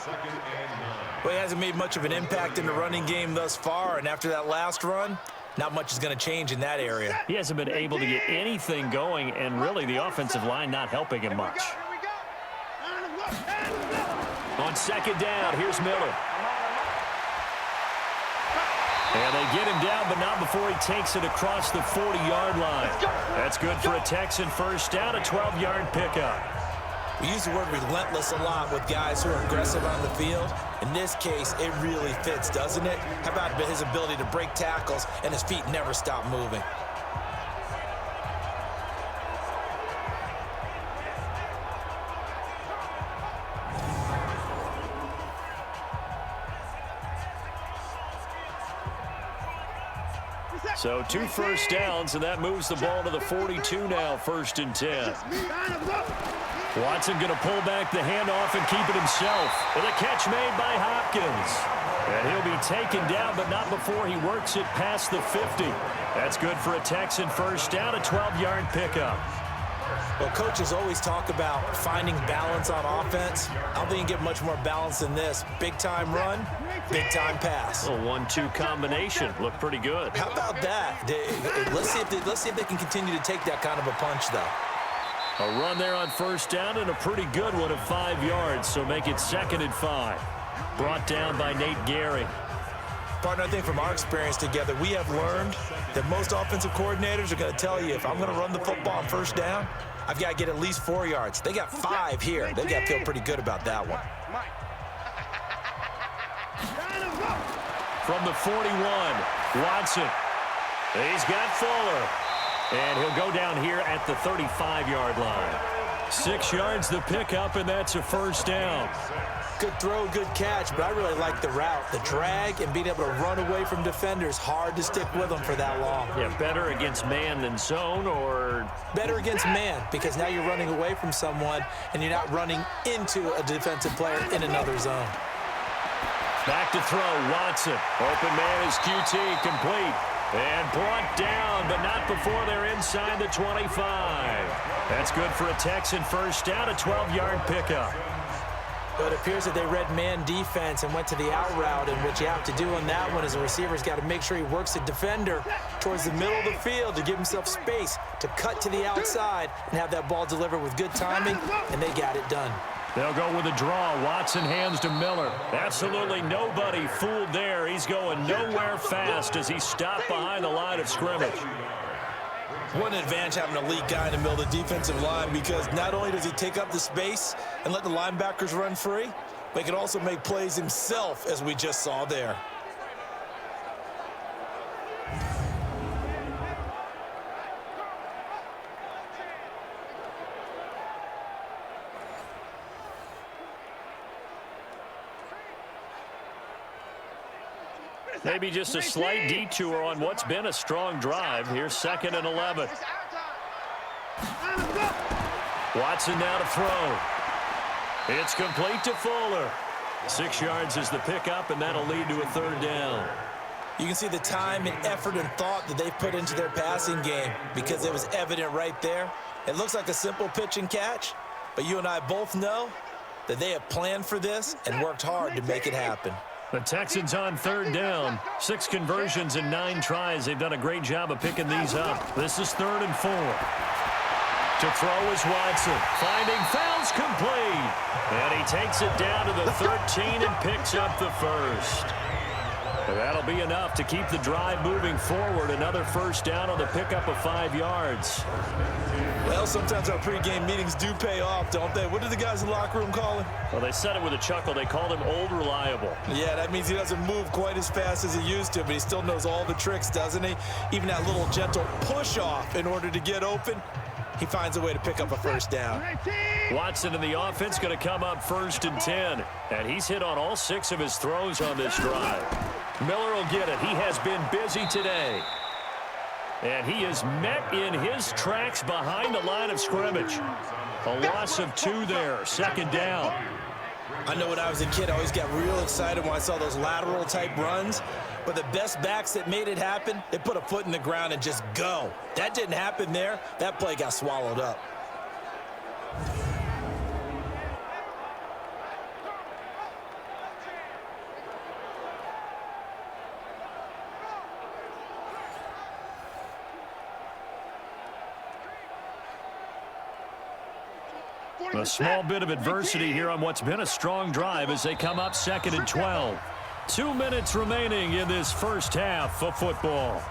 S3: Well, he hasn't made much of an impact in the running game thus far, and after that last run, not much is going to change in that area.
S2: He hasn't been able to get anything going, and really the offensive line not helping him much. On 2nd down, here's Miller. And they get him down, but not before he takes it across the 40-yard line. That's good for a Texan first down, a 12-yard pickup.
S3: We use the word relentless a lot with guys who are aggressive on the field. In this case, it really fits, doesn't it? How about his ability to break tackles and his feet never stop moving?
S2: So 2 first downs, and that moves the ball to the 42 now, 1st and 10. Watson going to pull back the handoff and keep it himself. With a catch made by Hopkins. And he'll be taken down, but not before he works it past the 50. That's good for a Texan first down, a 12-yard pickup.
S3: Well, coaches always talk about finding balance on offense. I don't think you can get much more balance than this. Big-time run, big-time pass.
S2: A 1-2 combination. Looked pretty good.
S3: How about that? Let's see if they can continue to take that kind of a punch, though.
S2: A run there on first down, and a pretty good one of 5 yards, so make it 2nd and 5. Brought down by Nate Gehring.
S3: Partner, I think from our experience together, we have learned that most offensive coordinators are going to tell you, if I'm going to run the football on first down, I've got to get at least 4 yards. They got 5 here. They got to feel pretty good about that one.
S2: From the 41, Watson. He's got Fuller. And he'll go down here at the 35-yard line. 6 yards the pickup, and that's a first down.
S3: Good throw, good catch, but I really like the route. The drag and being able to run away from defenders, hard to stick with them for that long.
S2: Yeah, better against man than zone, or?
S3: Better against man, because now you're running away from someone and you're not running into a defensive player in another zone.
S2: Back to throw, Watson. Open man is QT, complete. And brought down, but not before they're inside the 25. That's good for a Texan first down, a 12-yard pickup.
S3: But it appears that they read man defense and went to the out route, and what you have to do on that one is a receiver's got to make sure he works the defender towards the middle of the field to give himself space to cut to the outside and have that ball delivered with good timing, and they got it done.
S2: They'll go with a draw. Watson hands to Miller. Absolutely nobody fooled there. He's going nowhere fast as he stopped behind the line of scrimmage.
S3: What an advantage having a elite guy in the middle of the defensive line, because not only does he take up the space and let the linebackers run free, but he can also make plays himself, as we just saw there.
S2: Maybe just a slight detour on what's been a strong drive. Here's 2nd and 11. Watson now to throw. It's complete to Fuller. 6 yards is the pickup, and that'll lead to a 3rd down.
S3: You can see the time and effort and thought that they've put into their passing game, because it was evident right there. It looks like a simple pitch and catch, but you and I both know that they have planned for this and worked hard to make it happen.
S2: The Texans on 3rd down. 6 conversions and 9 tries. They've done a great job of picking these up. This is 3rd and 4. To throw is Watson. Finding fouls complete. And he takes it down to the 13 and picks up the first. That'll be enough to keep the drive moving forward. Another first down on the pickup of 5 yards.
S3: Well, sometimes our pregame meetings do pay off, don't they? What did the guys in the locker room call him?
S2: Well, they said it with a chuckle. They called him Old Reliable.
S3: Yeah, that means he doesn't move quite as fast as he used to, but he still knows all the tricks, doesn't he? Even that little gentle push-off in order to get open, he finds a way to pick up a first down.
S2: Watson in the offense going to come up 1st and 10. And he's hit on all 6 of his throws on this drive. Miller will get it. He has been busy today. And he is met in his tracks behind the line of scrimmage. A loss of 2 there. 2nd down.
S3: I know when I was a kid, I always got real excited when I saw those lateral type runs. But the best backs that made it happen, they put a foot in the ground and just go. That didn't happen there. That play got swallowed up.
S2: A small bit of adversity here on what's been a strong drive as they come up 2nd and 12. 2 minutes remaining in this first half of football.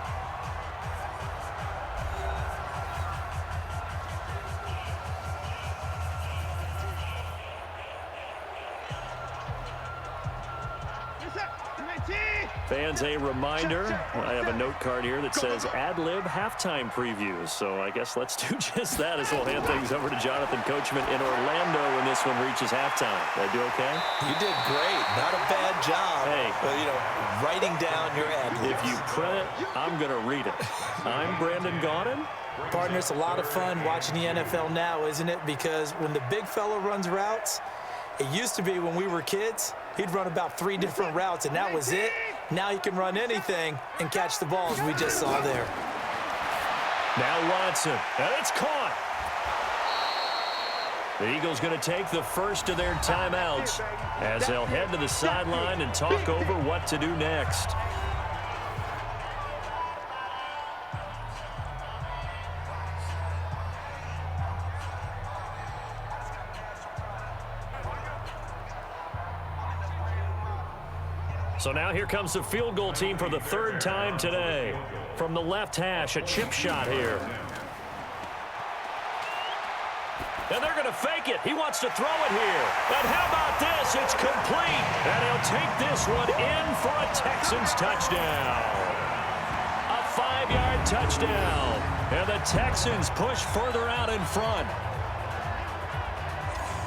S2: Fans, a reminder, I have a note card here that says ad-lib halftime previews. So I guess let's do just that as we'll hand things over to Jonathan Coachman in Orlando when this one reaches halftime. Did I do okay?
S3: You did great. Not a bad job.
S2: Hey.
S3: But, you know, writing down your ad-libs.
S2: If you print it, I'm going to read it. I'm Brandon Gaudin.
S3: Partner, it's a lot of fun watching the NFL now, isn't it? Because when the big fella runs routes, it used to be when we were kids, he'd run about 3 different routes, and that was it. Now he can run anything and catch the ball, as we just saw there.
S2: Now Watson, and it's caught. The Eagles going to take the first of their timeouts as they'll head to the sideline and talk over what to do next. So now here comes the field goal team for the third time today. From the left hash, a chip shot here. And they're going to fake it. He wants to throw it here. And how about this? It's complete. And he'll take this one in for a Texans touchdown. A 5-yard touchdown. And the Texans push further out in front.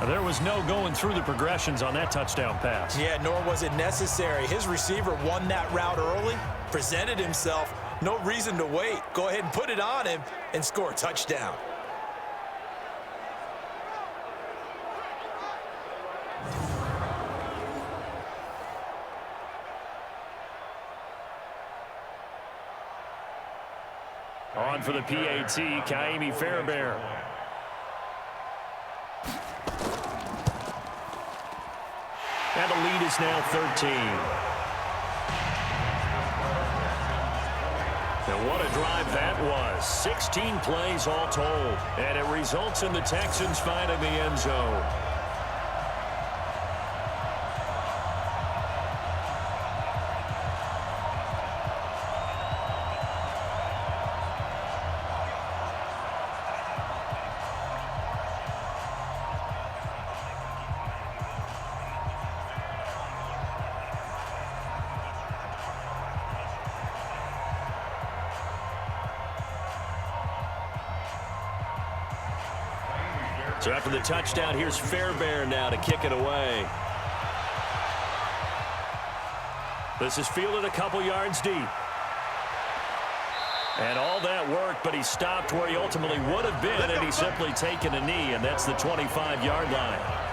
S2: There was no going through the progressions on that touchdown pass.
S3: Yeah, nor was it necessary. His receiver won that route early, presented himself. No reason to wait. Go ahead and put it on him and score a touchdown.
S2: On for the PAT, Kaimi Fairbairn. And the lead is now 13. And what a drive that was. 16 plays all told. And it results in the Texans finding the end zone. So after the touchdown, here's Fairbairn now to kick it away. This is fielded a couple yards deep. And all that work, but he stopped where he ultimately would have been, and he's simply taken a knee, and that's the 25-yard line.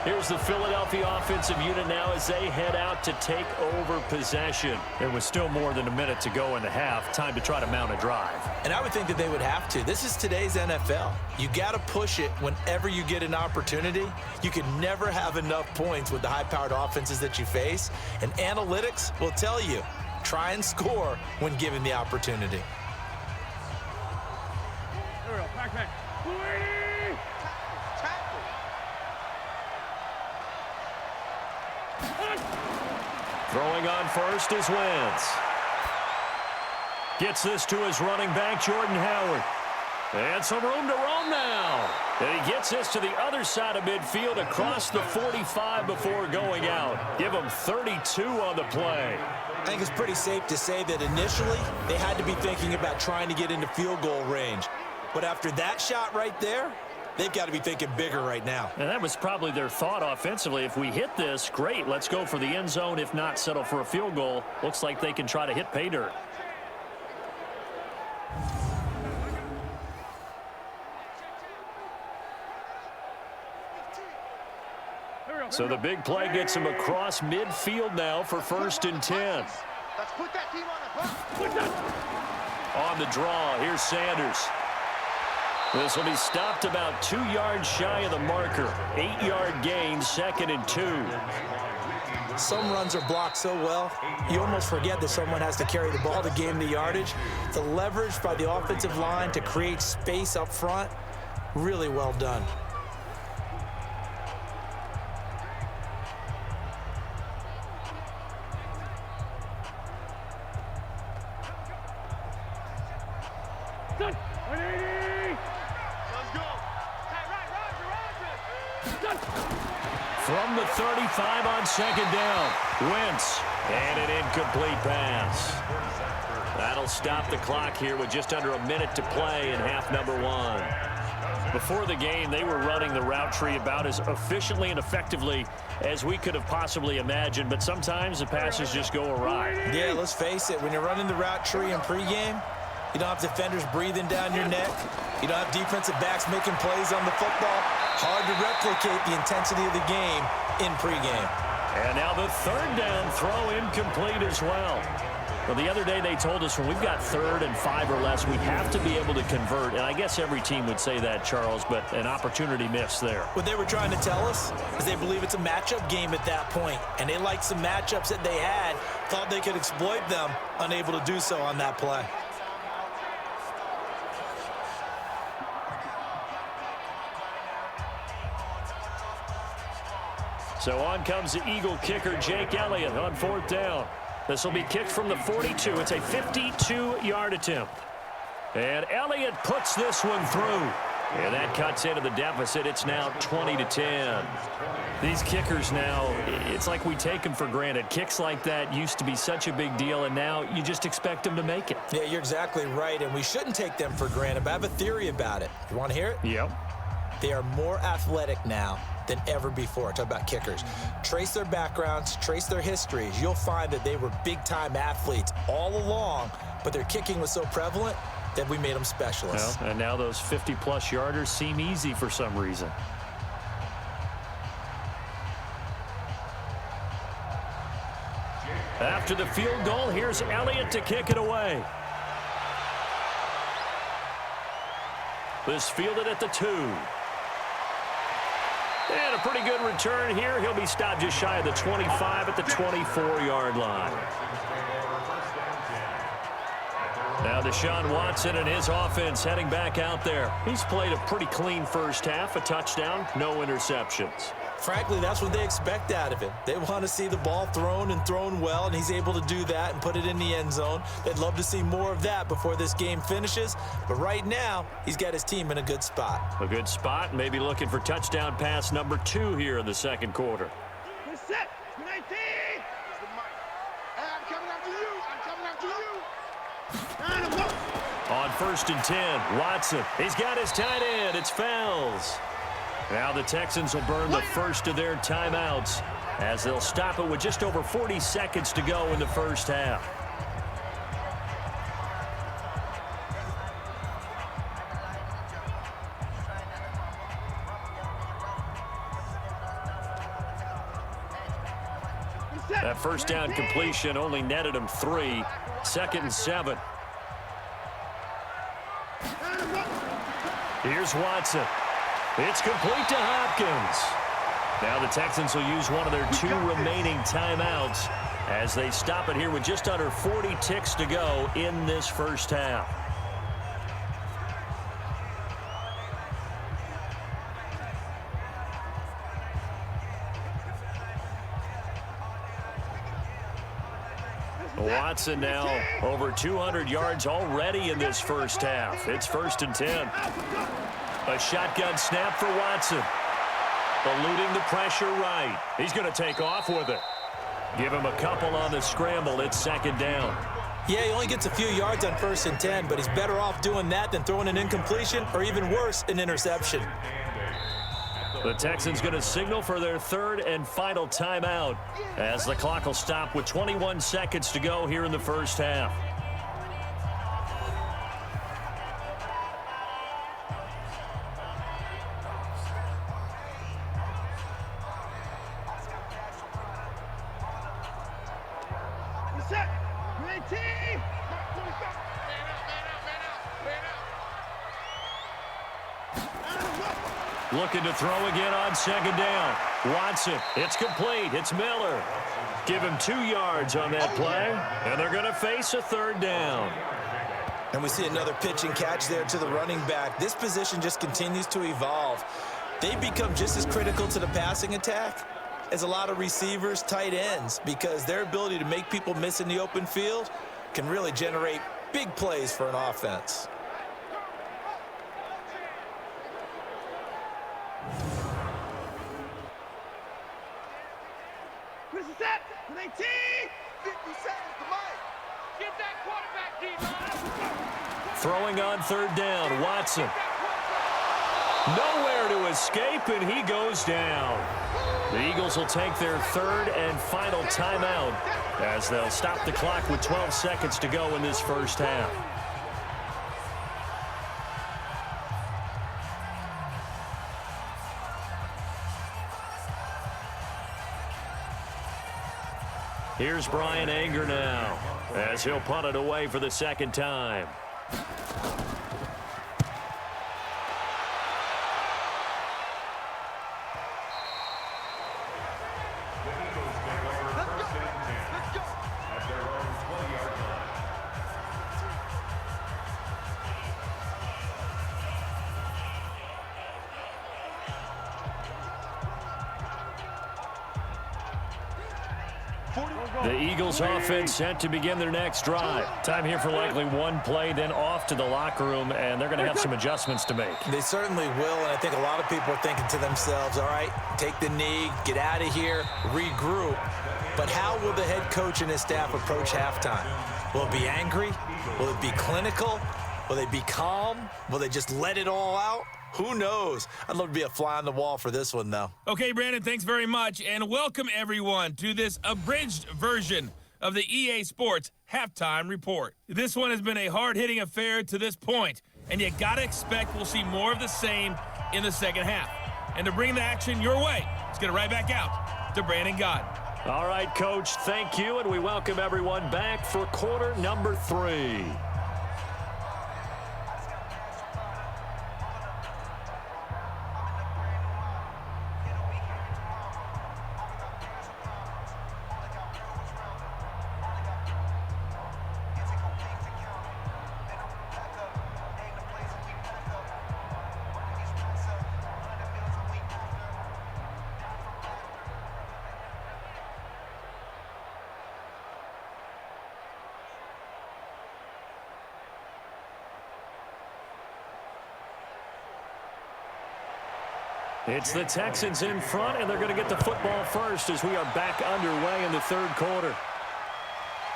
S2: Here's the Philadelphia offensive unit now as they head out to take over possession. There was still more than a minute to go in the half. Time to try to mount a drive.
S3: And I would think that they would have to. This is today's NFL. You got to push it whenever you get an opportunity. You can never have enough points with the high-powered offenses that you face. And analytics will tell you, try and score when given the opportunity.
S2: Throwing on first is Wentz. Gets this to his running back, Jordan Howard. And some room to roam now. And he gets this to the other side of midfield across the 45 before going out. Give him 32 on the play.
S3: I think it's pretty safe to say that initially they had to be thinking about trying to get into field goal range. But after that shot right there, they've got to be thinking bigger right now.
S2: And that was probably their thought offensively. If we hit this, great. Let's go for the end zone. If not, settle for a field goal. Looks like they can try to hit pay dirt. So the big play gets him across midfield now for 1st and 10.
S4: Let's put that team on the
S2: On the draw, here's Sanders. This will be stopped about 2 yards shy of the marker. 8-yard gain, 2nd and 2.
S3: Some runs are blocked so well, you almost forget that someone has to carry the ball to gain the yardage. The leverage by the offensive line to create space up front, really well done.
S2: From the 35 on 2nd down. Wentz. And an incomplete pass. That'll stop the clock here with just under a minute to play in half number 1. Before the game, they were running the route tree about as efficiently and effectively as we could have possibly imagined, but sometimes the passes just go awry.
S3: Yeah, let's face it, when you're running the route tree in pregame, you don't have defenders breathing down your neck. You don't have defensive backs making plays on the football. Hard to replicate the intensity of the game in pregame.
S2: And now the 3rd down throw incomplete as well. Well, the other day they told us when we've got 3rd and 5 or less, we have to be able to convert. And I guess every team would say that, Charles, but an opportunity missed there.
S3: What they were trying to tell us is they believe it's a matchup game at that point. And they liked some matchups that they had, thought they could exploit them, unable to do so on that play.
S2: So on comes the Eagle kicker, Jake Elliott, on 4th down. This will be kicked from the 42. It's a 52-yard attempt. And Elliott puts this one through. And that cuts into the deficit. It's now 20-10. These kickers now, it's like we take them for granted. Kicks like that used to be such a big deal, and now you just expect them to make it.
S3: Yeah, you're exactly right, and we shouldn't take them for granted, but I have a theory about it. You want to hear it?
S2: Yep.
S3: They are more athletic now than ever before. Talk about kickers. Trace their backgrounds, trace their histories. You'll find that they were big-time athletes all along, but their kicking was so prevalent that we made them specialists.
S2: Well, and now those 50-plus yarders seem easy for some reason. After the field goal, here's Elliott to kick it away. This fielded at the 2. And a pretty good return here. He'll be stopped just shy of the 25 at the 24-yard line. Now Deshaun Watson and his offense heading back out there. He's played a pretty clean first half, a touchdown, no interceptions.
S3: Frankly, that's what they expect out of him. They want to see the ball thrown and thrown well, and he's able to do that and put it in the end zone. They'd love to see more of that before this game finishes, but right now, he's got his team in a good spot.
S2: A good spot, maybe looking for touchdown pass number 2 here in the second quarter.
S4: Set, 19. I'm coming after you. I'm coming after you.
S2: On 1st and 10, Watson. He's got his tight end. It's Fells. Now the Texans will burn the first of their timeouts as they'll stop it with just over 40 seconds to go in the first half. That first down completion only netted him 3. 2nd and 7. Here's Watson. It's complete to Hopkins. Now the Texans will use one of their 2 remaining timeouts as they stop it here with just under 40 ticks to go in this first half. Watson now over 200 yards already in this first half. It's 1st and 10. A shotgun snap for Watson. Eluding the pressure right. He's going to take off with it. Give him a couple on the scramble. It's 2nd down.
S3: Yeah, he only gets a few yards on 1st and 10, but he's better off doing that than throwing an incompletion or even worse, an interception.
S2: The Texans going to signal for their 3rd and final timeout as the clock will stop with 21 seconds to go here in the first half.
S4: Set, 19.
S2: Looking to throw again on 2nd down. Watson, it's complete. It's Miller. Give him 2 yards on that play, and they're going to face a 3rd down.
S3: And we see another pitch and catch there to the running back. This position just continues to evolve. They become just as critical to the passing attack as a lot of receivers, tight ends, because their ability to make people miss in the open field can really generate big plays for an offense.
S4: Set, 19. 50 seconds to Mike.
S6: Get that quarterback, D-line.
S2: Throwing on 3rd down, Watson. Nowhere to escape, and he goes down. The Eagles will take their 3rd and final timeout as they'll stop the clock with 12 seconds to go in this first half. Here's Brian Anger now as he'll punt it away for the 2nd time. The Eagles offense set to begin their next drive. Time here for likely one play, then off to the locker room, and they're going to have some adjustments to make.
S3: They certainly will, and I think a lot of people are thinking to themselves, all right, take the knee, get out of here, regroup. But how will the head coach and his staff approach halftime? Will it be angry? Will it be clinical? Will they be calm? Will they just let it all out? Who knows? I'd love to be a fly on the wall for this one, though.
S1: Okay, Brandon, thanks very much, and welcome everyone to this abridged version of the EA Sports Halftime Report. This one has been a hard-hitting affair to this point, and you gotta expect we'll see more of the same in the second half. And to bring the action your way, let's get it right back out to Brandon Gott.
S2: All right, Coach, thank you, and we welcome everyone back for quarter number 3. It's the Texans in front, and they're going to get the football first as we are back underway in the third quarter.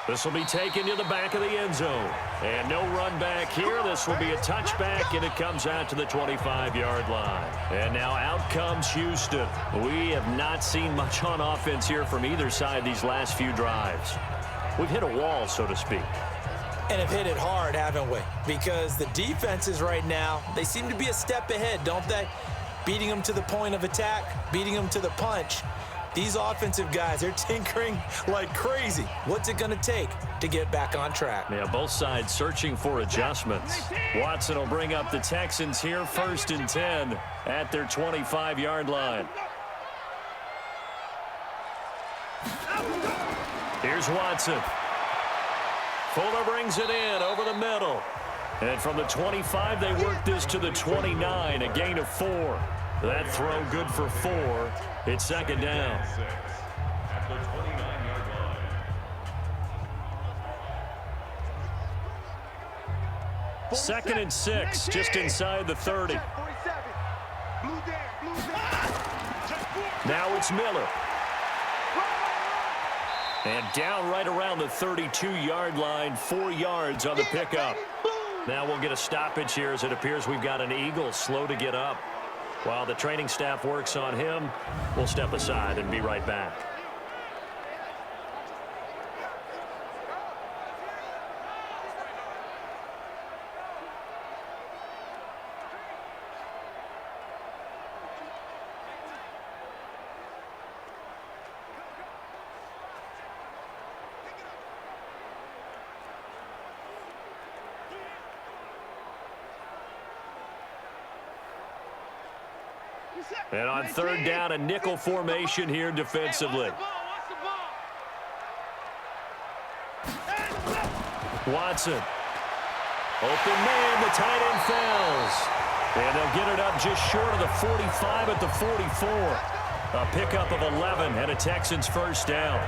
S2: This will be taken to the back of the end zone. And no run back here. This will be a touchback, and it comes out to the 25-yard line. And now out comes Houston. We have not seen much on offense here from either side these last few drives. We've hit a wall, so to speak.
S3: And have hit it hard, haven't we? Because the defenses right now, they seem to be a step ahead, don't they? Beating them to the point of attack, beating them to the punch. These offensive guys, they're tinkering like crazy. What's it going to take to get back on track?
S2: Yeah, both sides searching for adjustments. Watson will bring up the Texans here, 1st and 10 at their 25-yard line. Here's Watson. Fuller brings it in over the middle. And from the 25, they work this to the 29, a gain of 4. That throw good for 4. It's second down.
S5: At the 29-yard line.
S2: 2nd and 6, just inside the 30. Now it's Miller. And down right around the 32-yard line, 4 yards on the pickup. Now we'll get a stoppage here as it appears we've got an Eagle slow to get up. While the training staff works on him, we'll step aside and be right back. And on 3rd down, a nickel formation here defensively. Watson. Open man, the tight end falls. And they'll get it up just short of the 45 at the 44. A pickup of 11 and a Texans first down.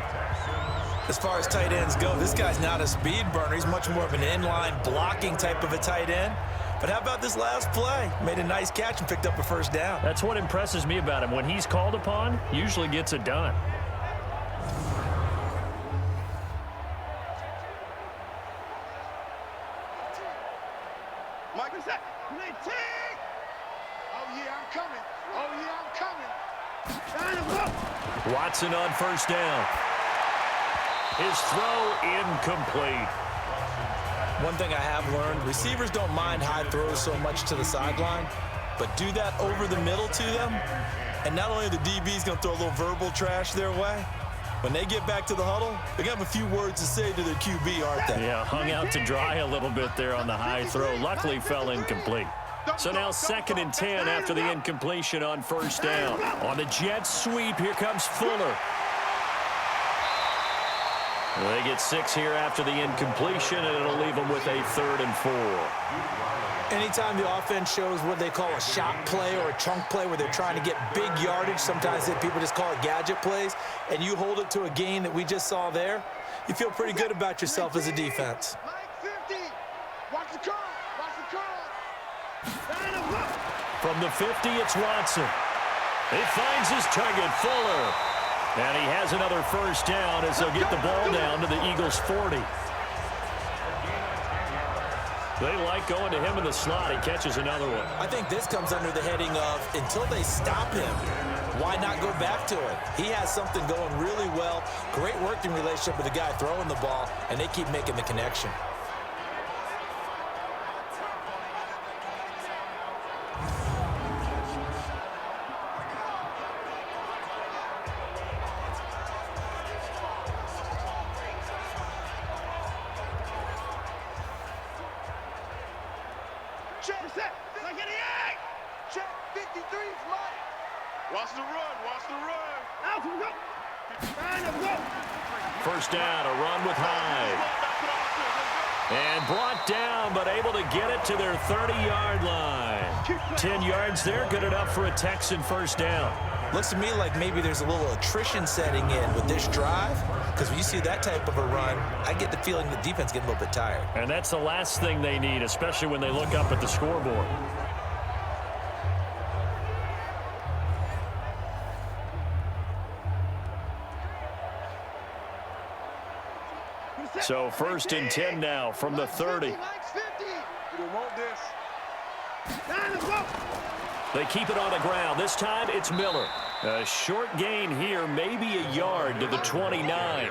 S3: As far as tight ends go, this guy's not a speed burner. He's much more of an inline blocking type of a tight end. But how about this last play? Made a nice catch and picked up a first down.
S2: That's what impresses me about him. When he's called upon, usually gets it done.
S4: Michael said, oh, yeah, I'm coming. Oh, yeah, I'm coming.
S2: Watson on first down. His throw incomplete.
S3: One thing I have learned, receivers don't mind high throws so much to the sideline, but do that over the middle to them, and not only are the DBs going to throw a little verbal trash their way, when they get back to the huddle, they're going to have a few words to say to their QB, aren't they?
S2: Yeah, hung out to dry a little bit there on the high throw. Luckily fell incomplete. So now 2nd and 10 after the incompletion on first down. On the jet sweep, here comes Fuller. They get 6 here after the incompletion, and it'll leave them with a 3rd and 4.
S3: Anytime the offense shows what they call a shot play or a chunk play where they're trying to get big yardage, sometimes people just call it gadget plays, and you hold it to a gain that we just saw there, you feel pretty good about yourself as a defense.
S4: Watch the curl. Watch the curl.
S2: From the 50, it's Watson. He finds his target, Fuller. And he has another first down as they'll get the ball down to the Eagles' 40. They like going to him in the slot. He catches another one.
S3: I think this comes under the heading of until they stop him, why not go back to it? He has something going really well. Great working relationship with the guy throwing the ball, and they keep making the connection.
S4: Check 53, Mike. Watch the run. Watch the run. Out we go.
S2: First down, a run with Hyde. And brought down, but able to get it to their 30-yard line. 10 yards there, good enough for a Texan first down.
S3: Looks to me like maybe there's a little attrition setting in with this drive, because when you see that type of a run, I get the feeling the defense getting a little bit tired.
S2: And that's the last thing they need, especially when they look up at the scoreboard. So 1st and 10 now from the 30. They keep it on the ground. This time it's Miller. A short gain here, maybe a yard to the 29.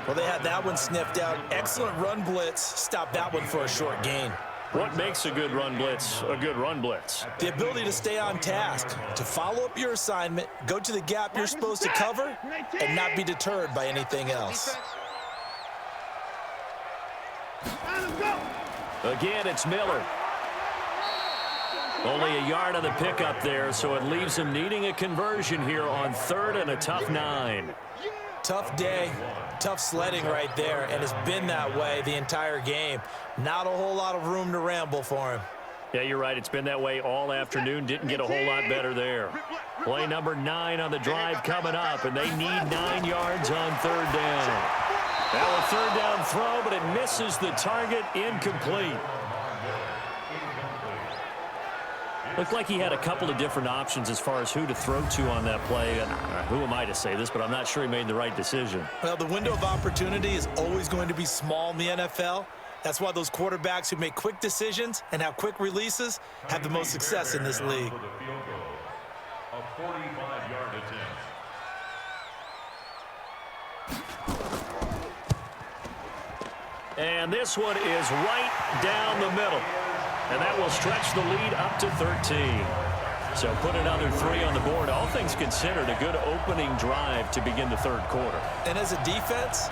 S3: Well, they had that one sniffed out. Excellent run blitz. Stop that one for a short gain.
S2: What makes a good run blitz a good run blitz?
S3: The ability to stay on task, to follow up your assignment, go to the gap you're supposed to cover, and not be deterred by anything else.
S2: Again, it's Miller. Only a yard on the pickup there, so it leaves him needing a conversion here on 3rd and a tough 9.
S3: Tough day, tough sledding right there, and it's been that way the entire game. Not a whole lot of room to ramble for him.
S2: Yeah, you're right. It's been that way all afternoon. Didn't get a whole lot better there. Play number 9 on the drive coming up, and they need 9 yards on 3rd down. Now a 3rd down throw, but it misses the target, incomplete. Looked like he had a couple of different options as far as who to throw to on that play. Who am I to say this, but I'm not sure he made the right decision.
S3: Well, the window of opportunity is always going to be small in the NFL. That's why those quarterbacks who make quick decisions and have quick releases have the most success in this league.
S5: A 45-yard attempt.
S2: And this one is right down the middle. And that will stretch the lead up to 13. So put another 3 on the board. All things considered, a good opening drive to begin the 3rd quarter.
S3: And as a defense,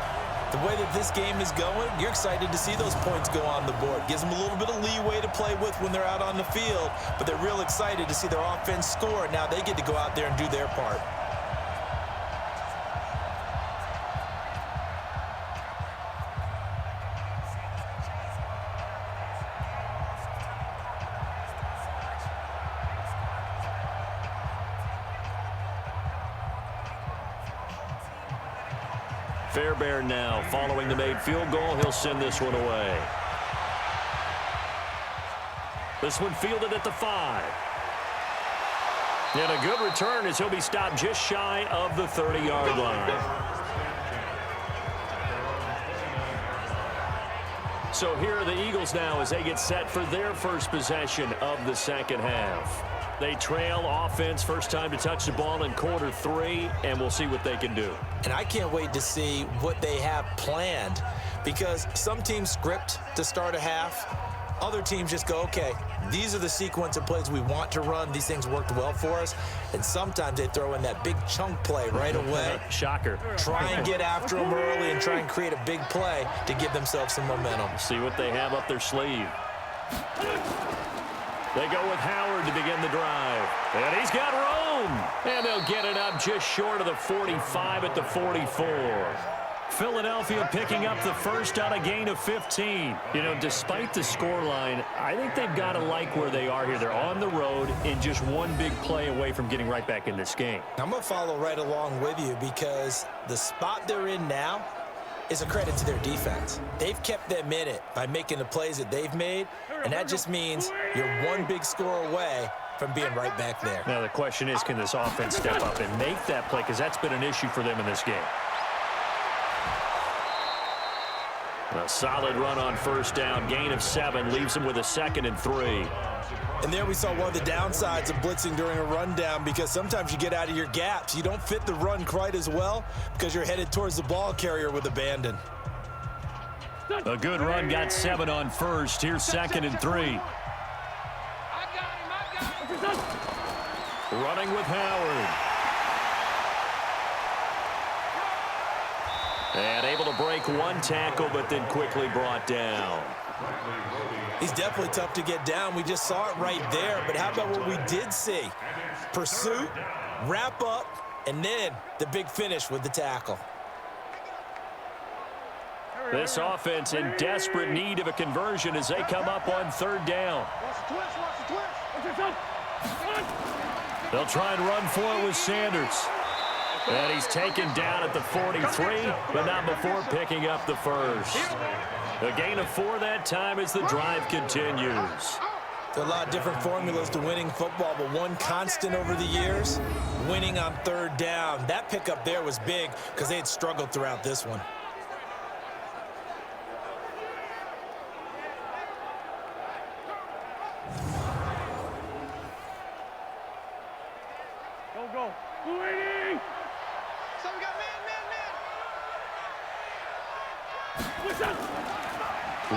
S3: the way that this game is going, you're excited to see those points go on the board. Gives them a little bit of leeway to play with when they're out on the field, but they're real excited to see their offense score. Now they get to go out there and do their part.
S2: Fairbairn now following the made field goal. He'll send this one away. This one fielded at the 5. And a good return as he'll be stopped just shy of the 30-yard line. So here are the Eagles now as they get set for their first possession of the second half. They trail offense, first time to touch the ball in quarter 3, and we'll see what they can do.
S3: And I can't wait to see what they have planned, because some teams script to start a half. Other teams just go, okay, these are the sequence of plays we want to run. These things worked well for us. And sometimes they throw in that big chunk play right away.
S2: Shocker.
S3: Try and get after them early and try and create a big play to give themselves some momentum.
S2: See what they have up their sleeve. They go with Howard to begin the drive. And he's got room. And they'll get it up just short of the 45 at the 44. Philadelphia picking up the first on a gain of 15. You know, despite the scoreline, I think they've got to like where they are here. They're on the road and just one big play away from getting right back in this game.
S3: I'm going to follow right along with you because the spot they're in now is a credit to their defense. They've kept them in it by making the plays that they've made, and that just means you're one big score away from being right back there.
S2: Now the question is, can this offense step up and make that play, because that's been an issue for them in this game. A solid run on first down, gain of 7, leaves them with a 2nd and 3.
S3: And there we saw one of the downsides of blitzing during a rundown, because sometimes you get out of your gaps. You don't fit the run quite as well because you're headed towards the ball carrier with abandon.
S2: A good run, got 7 on first. Here's 2nd and 3. Running with Howard. And able to break one tackle, but then quickly brought down.
S3: He's definitely tough to get down. We just saw it right there. But how about what we did see? Pursuit, wrap up, and then the big finish with the tackle.
S2: This offense in desperate need of a conversion as they come up on 3rd down. They'll try and run for it with Sanders. And he's taken down at the 43, but not before picking up the first. A gain of 4 that time as the drive continues.
S3: There are a lot of different formulas to winning football, but one constant over the years, winning on 3rd down. That pickup there was big because they had struggled throughout this one.
S6: Go. 280.
S4: Some got man.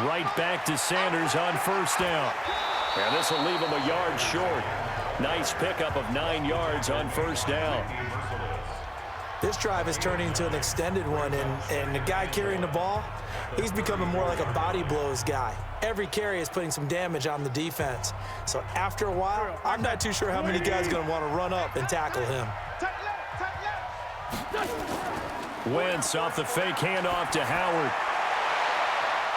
S2: Right back to Sanders on first down. And this will leave him a yard short. Nice pickup of 9 yards on first down.
S3: This drive is turning into an extended one, and the guy carrying the ball, he's becoming more like a body blows guy. Every carry is putting some damage on the defense. So after a while, I'm not too sure how many guys are going to want to run up and tackle him.
S2: Wentz off the fake handoff to Howard.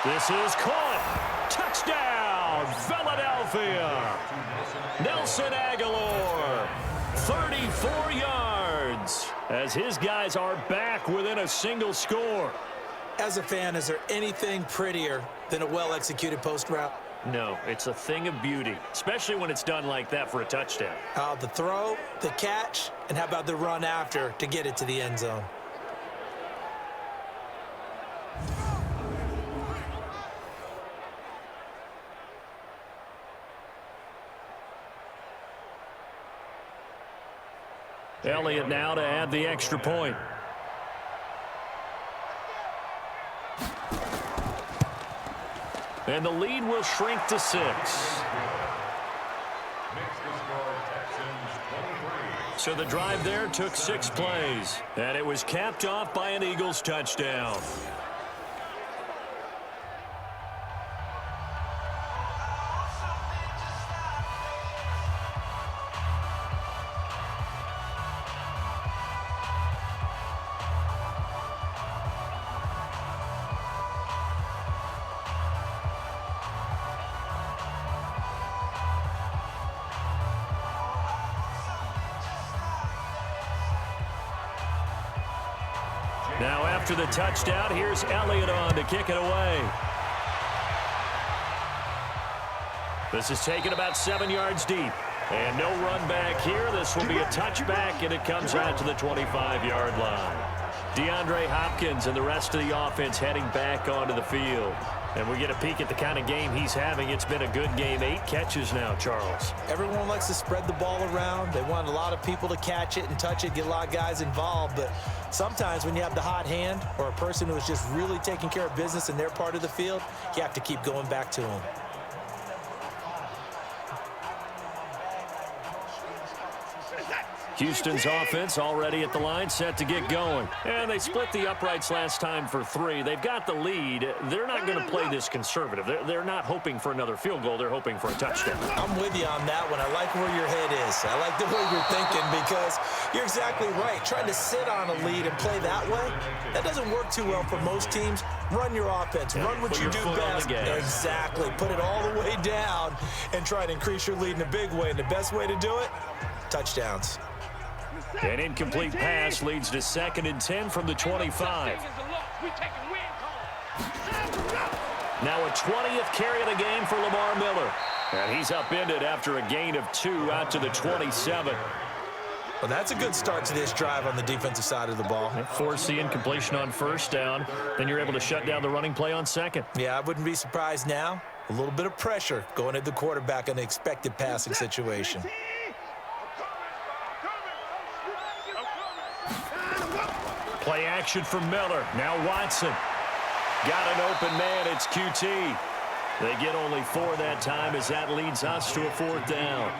S2: This is caught. Touchdown, Philadelphia. Nelson Aguilar, 34 yards, as his guys are back within a single score.
S3: As a fan, is there anything prettier than a well-executed post route?
S2: No, it's a thing of beauty, especially when it's done like that for a touchdown.
S3: The throw, the catch, and how about the run after to get it to the end zone?
S2: Elliott now to add the extra point. And the lead will shrink to 6. So the drive there took 6 plays, and it was capped off by an Eagles touchdown. Now after the touchdown, here's Elliott on to kick it away. This is taken about 7 yards deep. And no run back here. This will be a touchback, and it comes out to the 25-yard line. DeAndre Hopkins and the rest of the offense heading back onto the field. And we get a peek at the kind of game he's having. It's been a good game. 8 catches now, Charles.
S3: Everyone likes to spread the ball around. They want a lot of people to catch it and touch it, get a lot of guys involved. But sometimes when you have the hot hand or a person who is just really taking care of business in their part of the field, you have to keep going back to them.
S2: Houston's offense already at the line, set to get going. And they split the uprights last time for 3. They've got the lead. They're not going to play this conservative. They're not hoping for another field goal. They're hoping for a touchdown.
S3: I'm with you on that one. I like where your head is. I like the way you're thinking because you're exactly right. Trying to sit on a lead and play that way, that doesn't work too well for most teams. Run your offense. Run what you do best. Exactly. Put it all the way down and try to increase your lead in a big way. And the best way to do it, touchdowns.
S2: An incomplete pass leads to 2nd and 10 from the 25. Now a 20th carry of the game for Lamar Miller. And he's upended after a gain of 2 out to the 27.
S3: Well, that's a good start to this drive on the defensive side of the ball.
S2: Force the incompletion on 1st down. Then you're able to shut down the running play on 2nd.
S3: Yeah, I wouldn't be surprised now. A little bit of pressure going at the quarterback in an expected passing situation.
S2: Play action for Miller. Now Watson. Got an open man. It's QT. They get only 4 that time as that leads us to a 4th down.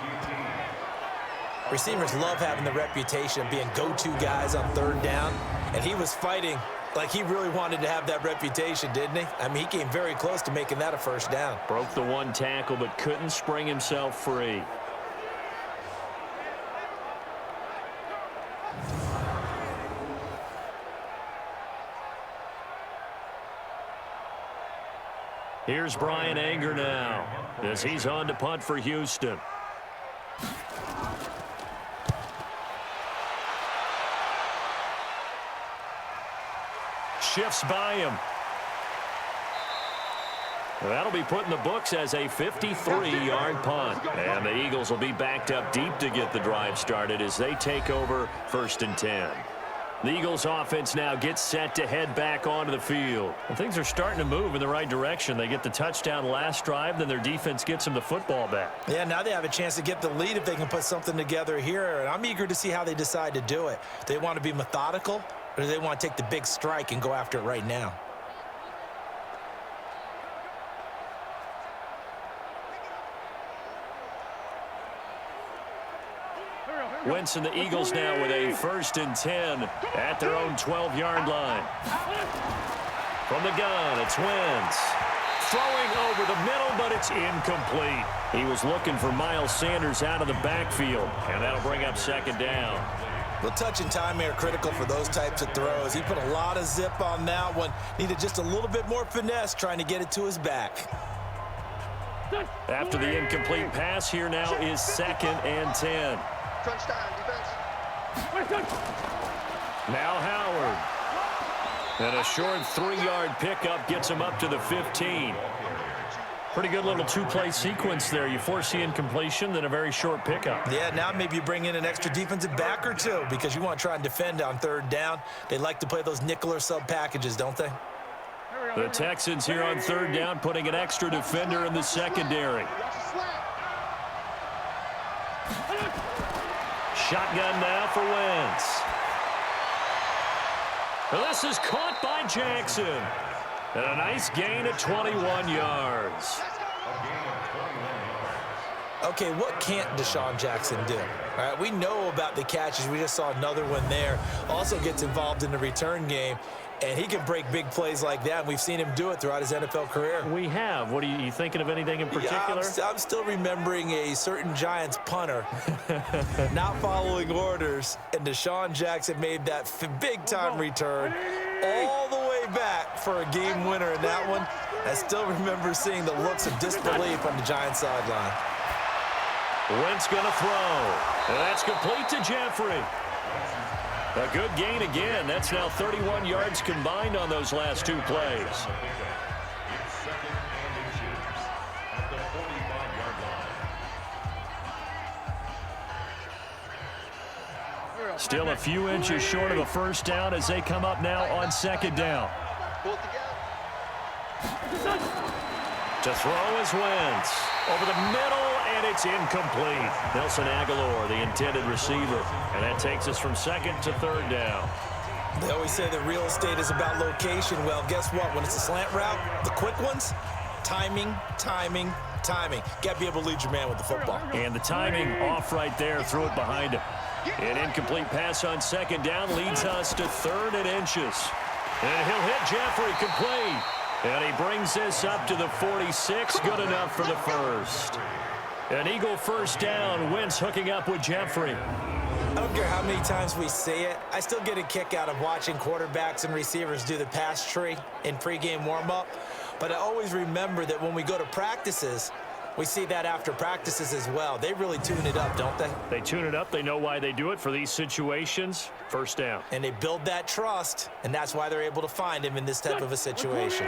S3: Receivers love having the reputation of being go-to guys on 3rd down, and he was fighting like he really wanted to have that reputation, didn't he? I mean, he came very close to making that a 1st down.
S2: Broke the 1 tackle, but couldn't spring himself free. Here's Brian Anger now as he's on to punt for Houston. Shifts by him. That'll be put in the books as a 53-yard punt. And the Eagles will be backed up deep to get the drive started as they take over 1st and 10. The Eagles offense now gets set to head back onto the field. And things are starting to move in the right direction. They get the touchdown last drive, then their defense gets them the football back.
S3: Yeah, now they have a chance to get the lead if they can put something together here. And I'm eager to see how they decide to do it. Do they want to be methodical, or do they want to take the big strike and go after it right now?
S2: Wentz and the Eagles now with a 1st and 10 at their own 12-yard line. From the gun, it's Wentz. Throwing over the middle, but it's incomplete. He was looking for Miles Sanders out of the backfield, and that'll bring up 2nd down.
S3: Well, touch and time are critical for those types of throws. He put a lot of zip on that one. Needed just a little bit more finesse trying to get it to his back.
S2: After the incomplete pass, here now is 2nd and 10.
S4: Crunch time, defense.
S2: Now Howard. And a short 3-yard pickup gets him up to the 15. Pretty good little 2-play sequence there. You force the incompletion, then a very short pickup.
S3: Yeah, now maybe you bring in an extra defensive back or 2 because you want to try and defend on 3rd down. They like to play those nickel or sub packages, don't they?
S2: The Texans here on 3rd down putting an extra defender in the secondary. Shotgun now for Wentz. This is caught by Jackson. And a nice gain of 21 yards.
S3: Okay, what can't Deshaun Jackson do? All right, we know about the catches. We just saw another one there. Also gets involved in the return game. And he can break big plays like that. And we've seen him do it throughout his NFL career.
S2: We have. What are you thinking of anything in particular?
S3: Yeah, I'm still remembering a certain Giants punter not following orders. And Deshaun Jackson made that big-time return all the way back for a game winner in that one. I still remember seeing the looks of disbelief on the Giants sideline.
S2: Wentz going to throw. And that's complete to Jeffrey. A good gain again. That's now 31 yards combined on those last 2 plays. Still a few inches short of a 1st down as they come up now on 2nd down. To throw is Wentz. Over the middle, and it's incomplete. Nelson Aguilar, the intended receiver. And that takes us from 2nd to 3rd down.
S3: They always say that real estate is about location. Well, guess what? When it's a slant route, the quick ones, timing, timing, timing. Got to be able to lead your man with the football.
S2: And the timing off right there. Threw it behind him. An incomplete pass on second down leads us to 3rd and inches. And he'll hit Jeffrey complete. And he brings this up to the 46. Good enough for the first. An Eagle first down. Wentz hooking up with Jeffrey.
S3: I don't care how many times we say it, I still get a kick out of watching quarterbacks and receivers do the pass tree in pregame warm-up. But I always remember that when we go to practices, we see that after practices as well. They really tune it up, don't they?
S2: They tune it up. They know why they do it for these situations. First down.
S3: And they build that trust, and that's why they're able to find him in this type of a situation.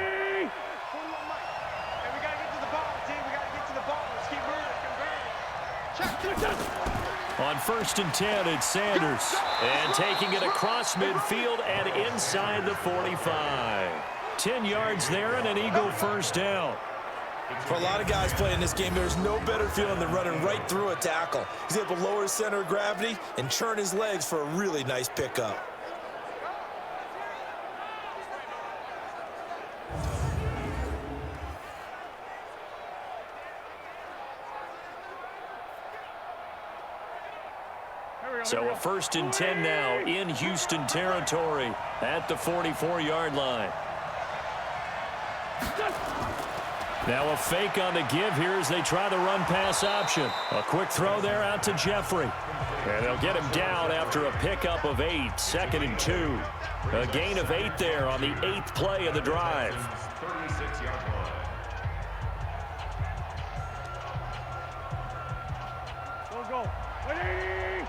S2: On 1st and 10, it's Sanders. And taking it across midfield and inside the 45. 10 yards there and an Eagle first down.
S3: For a lot of guys playing this game, there's no better feeling than running right through a tackle. He's able to lower his center of gravity and churn his legs for a really nice pickup.
S2: So a 1st and 10 now in Houston territory at the 44-yard line. Now a fake on the give here as they try the run-pass option. A quick throw there out to Jeffrey. And they'll get him down after a pickup of 8, 2nd and 2. A gain of 8 there on the 8th play of the drive.
S5: 36-yard line.
S6: Go. Ready?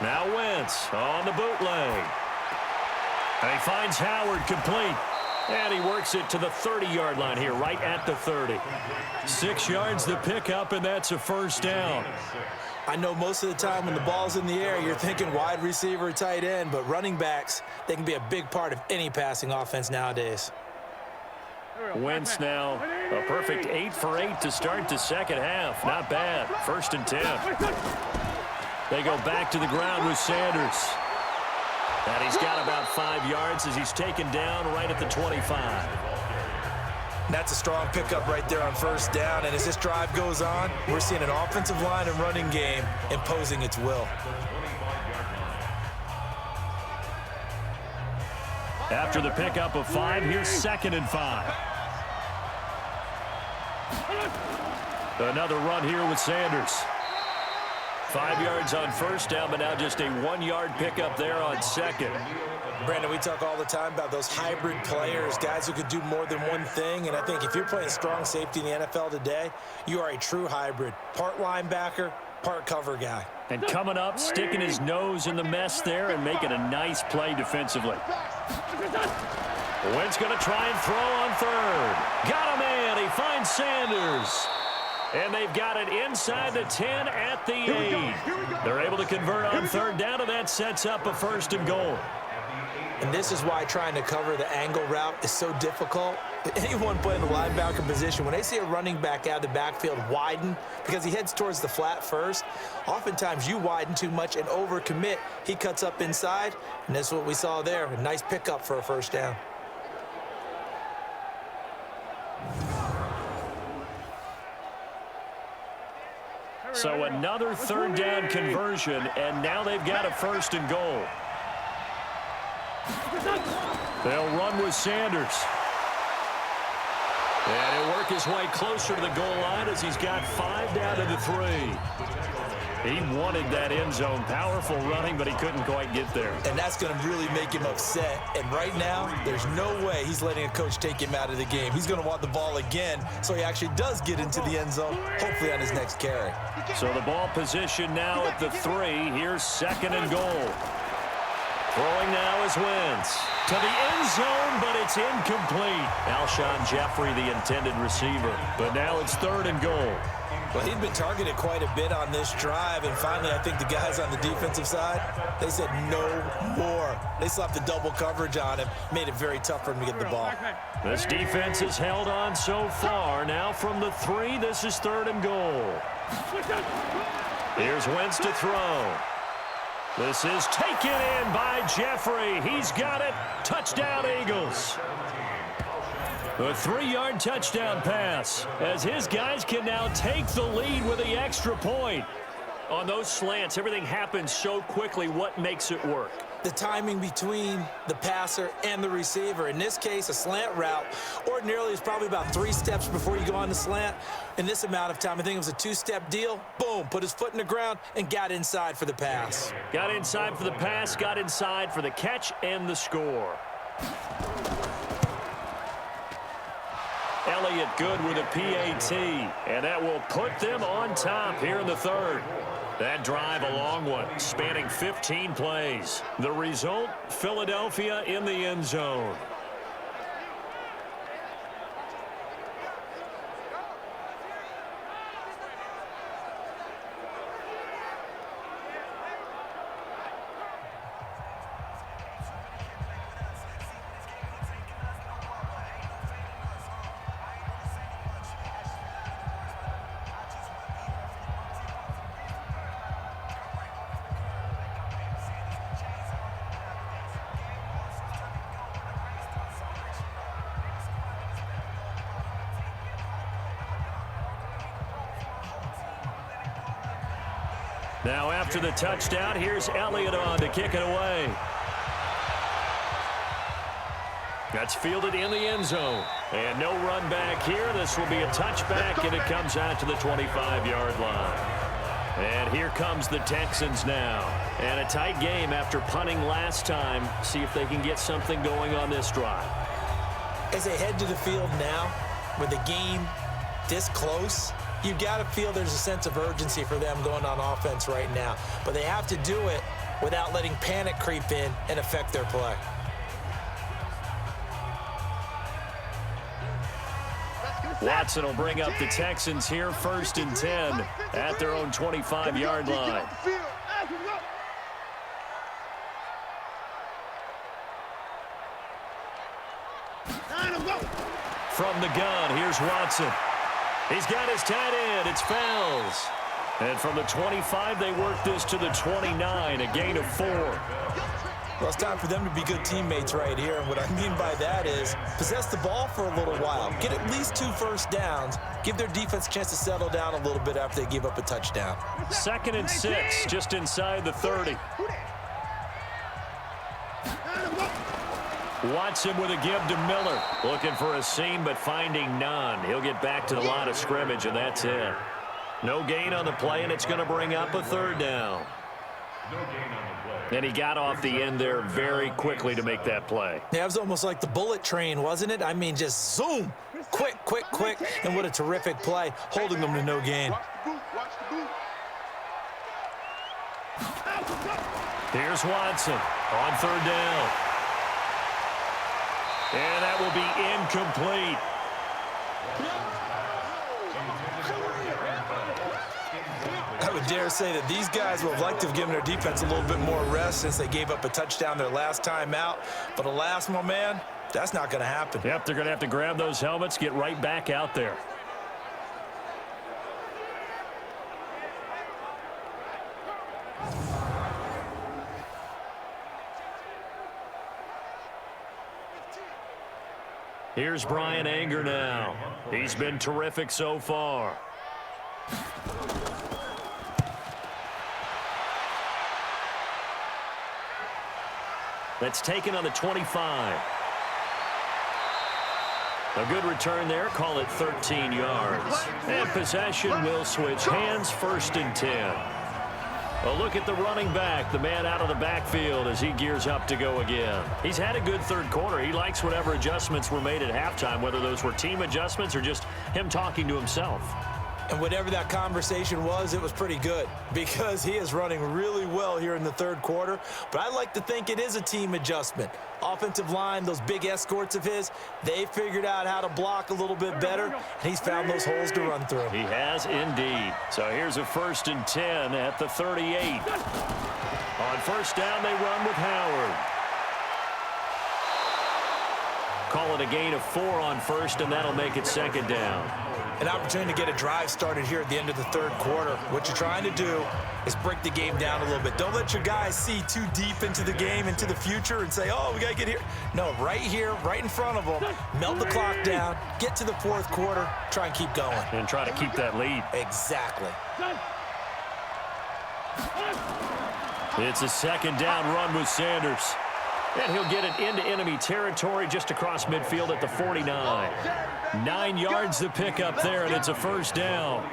S2: Now Wentz on the bootleg. And he finds Howard complete. And he works it to the 30-yard line here, right at the 30. 6 yards the pickup, and that's a first down.
S3: I know most of the time when the ball's in the air, you're thinking wide receiver, tight end, but running backs, they can be a big part of any passing offense nowadays.
S2: Wentz now a perfect 8 for 8 to start the second half. Not bad. 1st and 10. They go back to the ground with Sanders. And he's got about 5 yards as he's taken down right at the 25.
S3: That's a strong pickup right there on first down. And as this drive goes on, we're seeing an offensive line and running game imposing its will.
S2: After the pickup of 5, here's 2nd and 5. Another run here with Sanders. 5 yards on first down, but now just a 1-yard pickup there on 2nd.
S3: Brandon, we talk all the time about those hybrid players, guys who could do more than one thing. And I think if you're playing strong safety in the NFL today, you are a true hybrid. Part linebacker, part cover guy.
S2: And coming up, sticking his nose in the mess there and making a nice play defensively. Wentz going to try and throw on 3rd. Got him in. He finds Sanders. And they've got it inside the 10 at the 8. They're able to convert on 3rd down, and that sets up a 1st and goal.
S3: And this is why trying to cover the angle route is so difficult. Anyone playing the linebacker position, when they see a running back out of the backfield widen because he heads towards the flat first, oftentimes you widen too much and overcommit. He cuts up inside, and that's what we saw there. A nice pickup for a first down.
S2: So another 3rd down conversion, and now they've got a 1st and goal. They'll run with Sanders. And he'll work his way closer to the goal line as he's got 5 down to the 3. He wanted that end zone. Powerful running, but he couldn't quite get there.
S3: And that's going to really make him upset. And right now, there's no way he's letting a coach take him out of the game. He's going to want the ball again, so he actually does get into the end zone, hopefully on his next carry.
S2: So the ball position now at the 3. Here's 2nd and goal. Throwing now is Wentz. To the end zone, but it's incomplete. Alshon Jeffrey, the intended receiver. But now it's 3rd and goal.
S3: Well, he'd been targeted quite a bit on this drive, and finally I think the guys on the defensive side, they said no more. They slapped the double coverage on him, made it very tough for him to get the ball.
S2: This defense has held on so far. Now from the 3, this is 3rd and goal. Here's Wentz to throw. This is taken in by Jeffrey. He's got it. Touchdown, Eagles. A 3-yard touchdown pass as his guys can now take the lead with the extra point. On those slants, everything happens so quickly. What makes it work?
S3: The timing between the passer and the receiver. In this case, a slant route ordinarily is probably about 3 steps before you go on the slant. In this amount of time, I think it was a 2-step deal. Boom, put his foot in the ground and got inside for the pass.
S2: Got inside for the pass, got inside for the catch and the score. Elliott good with a PAT, and that will put them on top here in the third. That drive a long one, spanning 15 plays. The result, Philadelphia in the end zone. Now after the touchdown, here's Elliott on to kick it away. That's fielded in the end zone. And no run back here. This will be a touchback, and it comes out to the 25-yard line. And here comes the Texans now. And a tight game after punting last time. See if they can get something going on this drive.
S3: As they head to the field now, with the game this close, you've got to feel there's a sense of urgency for them going on offense right now. But they have to do it without letting panic creep in and affect their play.
S2: Watson will bring up the Texans here, 1st and 10 at their own 25-yard line. From the gun, here's Watson. He's got his tight end. It's Fells. And from the 25, they work this to the 29, a gain of 4.
S3: Well, it's time for them to be good teammates right here. And what I mean by that is possess the ball for a little while. Get at least 2 first downs. Give their defense a chance to settle down a little bit after they give up a touchdown.
S2: 2nd and 6, just inside the 30. Watson with a give to Miller. Looking for a seam, but finding none. He'll get back to the line of scrimmage, and that's it. No gain on the play, and it's going to bring up a 3rd down. And he got off the end there very quickly to make that play.
S3: Yeah, it was almost like the bullet train, wasn't it? I mean, just zoom. Quick, quick, quick. And what a terrific play, holding them to no gain.
S2: Here's Watson on 3rd down. And that will be incomplete.
S3: I would dare say that these guys would have liked to have given their defense a little bit more rest since they gave up a touchdown their last time out. But alas, my man, that's not going to happen.
S2: Yep, they're going to have to grab those helmets, get right back out there. Here's Brian Anger now. He's been terrific so far. That's taken on the 25. A good return there. Call it 13 yards. And possession will switch hands, 1st and 10. A look at the running back, the man out of the backfield as he gears up to go again. He's had a good 3rd quarter. He likes whatever adjustments were made at halftime, whether those were team adjustments or just him talking to himself.
S3: And whatever that conversation was, it was pretty good because he is running really well here in the 3rd quarter. But I like to think it is a team adjustment. Offensive line, those big escorts of his, they figured out how to block a little bit better, and he's found those holes to run through.
S2: He has indeed. So here's a 1st and 10 at the 38. On 1st down, they run with Howard. Call it a gain of 4 on 1st, and that'll make it 2nd down.
S3: an opportunity to get a drive started here at the end of the third quarter. What you're trying to do is break the game down a little bit. Don't let your guys see too deep into the game, into the future, and say, oh, we got to get here. No, right here, right in front of them, melt the clock down, get to the fourth quarter, try and keep going.
S2: And try to keep that lead.
S3: Exactly.
S2: It's a second down run with Sanders. And he'll get it into enemy territory just across midfield at the 49. 9 yards to pick up there, and it's a first down.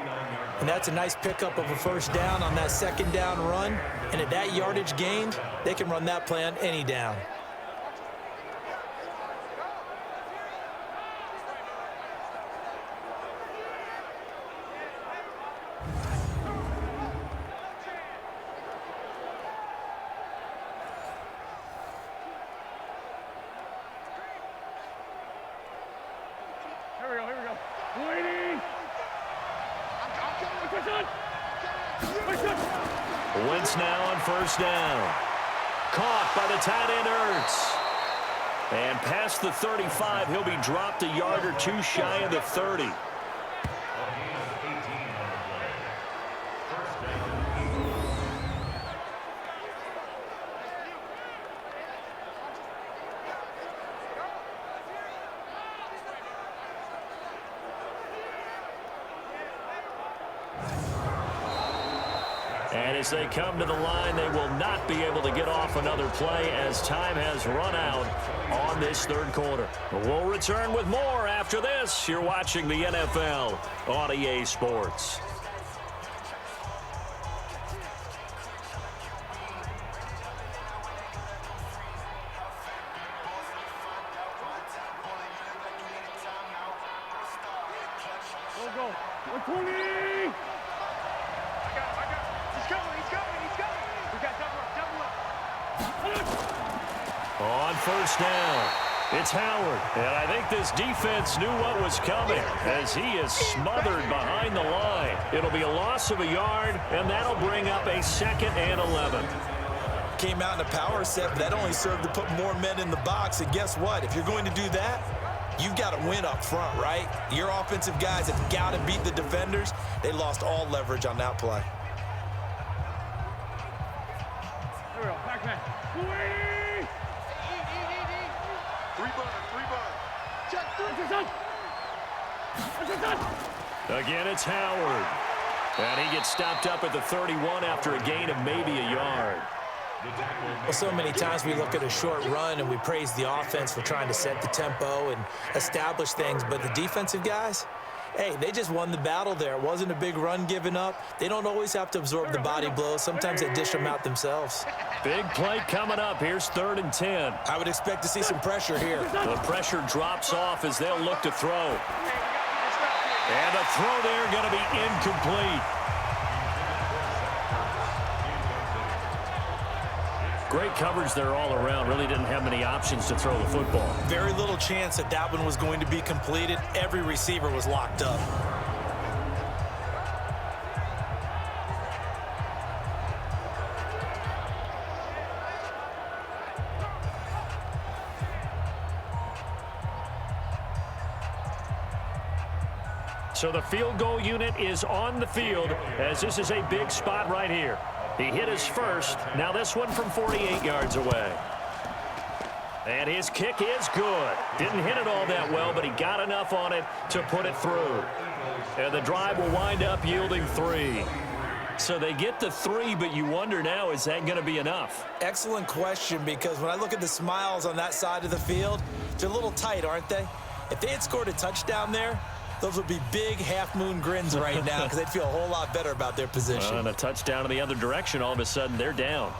S3: And that's a nice pickup of a first down on that second down run. And at that yardage gained, they can run that play on any down.
S2: Wentz now on first down. Caught by the tight end Ertz. And past the 35, he'll be dropped a yard or two shy of the 30. And as they come to the line, they will not be able to get off another play as time has run out on this third quarter. We'll return with more after this. You're watching the NFL on EA Sports.
S6: Go. 120.
S2: On first down, it's Howard. And I think this defense knew what was coming as he is smothered behind the line. It'll be a loss of a yard, and that'll bring up a 2nd and 11.
S3: Came out in a power set, but that only served to put more men in the box. And guess what? If you're going to do that, you've got to win up front, right? Your offensive guys have got to beat the defenders. They lost all leverage on that play.
S6: Here we go. Back man.
S4: 3 burn. Check 3.
S2: Again, it's Howard. And he gets stopped up at the 31 after a gain of maybe a yard.
S3: Well, so many times we look at a short run and we praise the offense for trying to set the tempo and establish things, but the defensive guys, hey, they just won the battle there. It wasn't a big run given up. They don't always have to absorb the body blows. Sometimes they dish them out themselves.
S2: Big play coming up. Here's 3rd and 10.
S3: I would expect to see some pressure here.
S2: The pressure drops off as they'll look to throw. And the throw there going to be incomplete. Great coverage there all around. Really didn't have many options to throw the football.
S3: Very little chance that that one was going to be completed. Every receiver was locked up.
S2: So the field goal unit is on the field as this is a big spot right here. He hit his first. Now this one from 48 yards away. And his kick is good. Didn't hit it all that well, but he got enough on it to put it through. And the drive will wind up yielding 3. So they get the 3, but you wonder now, is that going to be enough?
S3: Excellent question, because when I look at the smiles on that side of the field, they're a little tight, aren't they? If they had scored a touchdown there, those would be big half-moon grins right now because they'd feel a whole lot better about their position.
S2: And a touchdown in the other direction, all of a sudden they're down.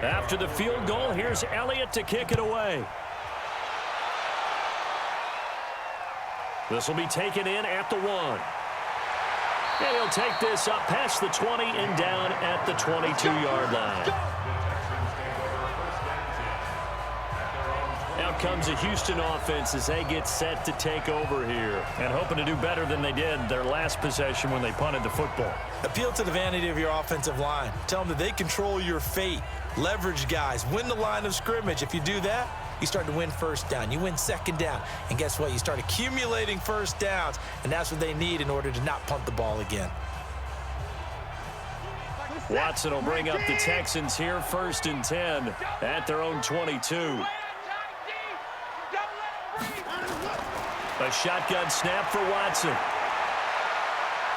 S2: After the field goal, here's Elliott to kick it away. This will be taken in at the 1. And he'll take this up past the 20 and down at the 22-yard line. Out comes a Houston offense as they get set to take over here. And hoping to do better than they did their last possession when they punted the football.
S3: Appeal to the vanity of your offensive line. Tell them that they control your fate. Leverage guys. Win the line of scrimmage. If you do that, you start to win first down. You win second down. And guess what? You start accumulating first downs. And that's what they need in order to not punt the ball again.
S2: Watson will bring up the Texans here, 1st and 10 at their own 22. A shotgun snap for Watson.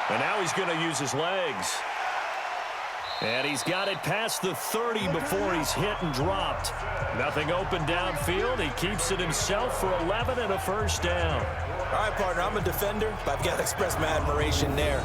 S2: And now he's going to use his legs. And he's got it past the 30 before he's hit and dropped. Nothing open downfield. He keeps it himself for 11 and a first down.
S3: All right, partner, I'm a defender, but I've got to express my admiration there.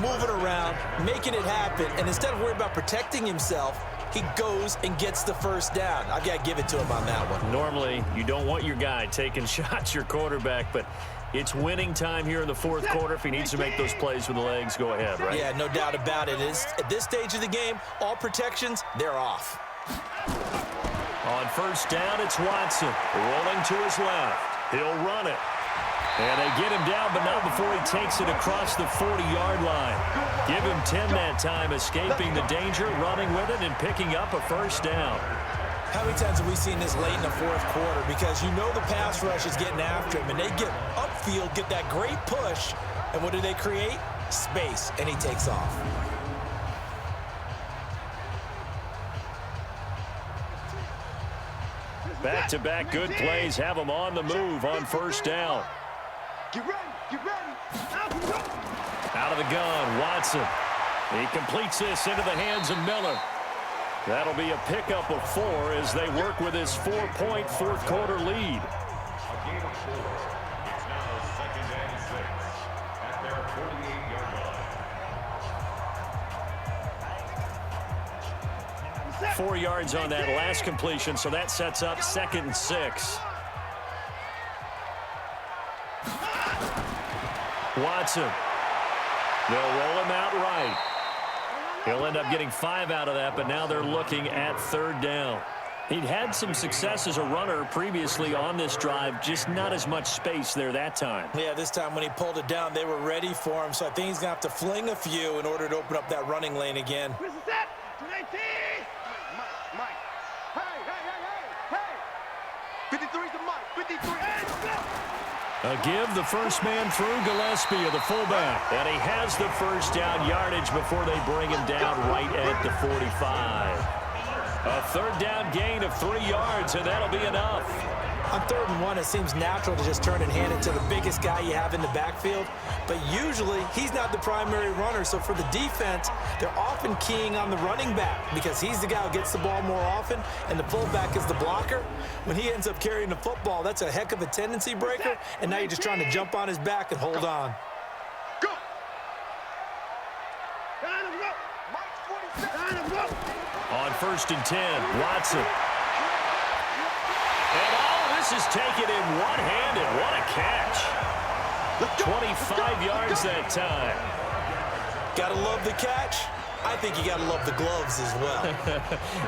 S3: Moving around, making it happen, and instead of worrying about protecting himself, he goes and gets the first down. I've got to give it to him on that one.
S2: Normally, you don't want your guy taking shots, your quarterback, but it's winning time here in the 4th quarter. If he needs to make those plays with the legs, go ahead, right?
S3: Yeah, no doubt about it. At this stage of the game, all protections, they're off.
S2: On 1st down, it's Watson. Rolling to his left. He'll run it. And they get him down, but not before he takes it across the 40-yard line. Give him 10 that time, escaping the danger, running with it, and picking up a first down.
S3: How many times have we seen this late in the 4th quarter? Because you know the pass rush is getting after him, and they get upfield, get that great push, and what do they create? Space, and he takes off.
S2: Back-to-back good plays have him on the move on 1st down.
S4: Get ready, get ready.
S2: Out of the gun, Watson. He completes this into the hands of Miller. That'll be a pickup of 4 as they work with his 4-point 4th quarter lead.
S5: A gain of 4. It's now 2nd and 6 at their 48-yard line.
S2: 4 yards on that last completion, so that sets up 2nd and 6. Watson. They'll roll him out right. He'll end up getting 5 out of that, but now they're looking at 3rd down. He'd had some success as a runner previously on this drive, just not as much space there that time.
S3: Yeah, this time when he pulled it down, they were ready for him, so I think he's going to have to fling a few in order to open up that running lane again.
S4: Mike, Mike. Hey. 53's the Mike, 53.
S2: A give the first man through Gillespie of the fullback. And he has the first down yardage before they bring him down right at the 45. A 3rd down gain of 3 yards, and that'll be enough.
S3: On 3rd and 1, it seems natural to just turn and hand it to the biggest guy you have in the backfield. But usually, he's not the primary runner. So for the defense, they're often keying on the running back because he's the guy who gets the ball more often, and the fullback is the blocker. When he ends up carrying the football, that's a heck of a tendency breaker, and now you're just trying to jump on his back and hold on.
S4: Go. Line up.
S2: On 1st and 10, Watson. And all this is taken in one-handed. What a catch. 25 yards that time.
S3: Gotta love the catch. I think you gotta love the gloves as well.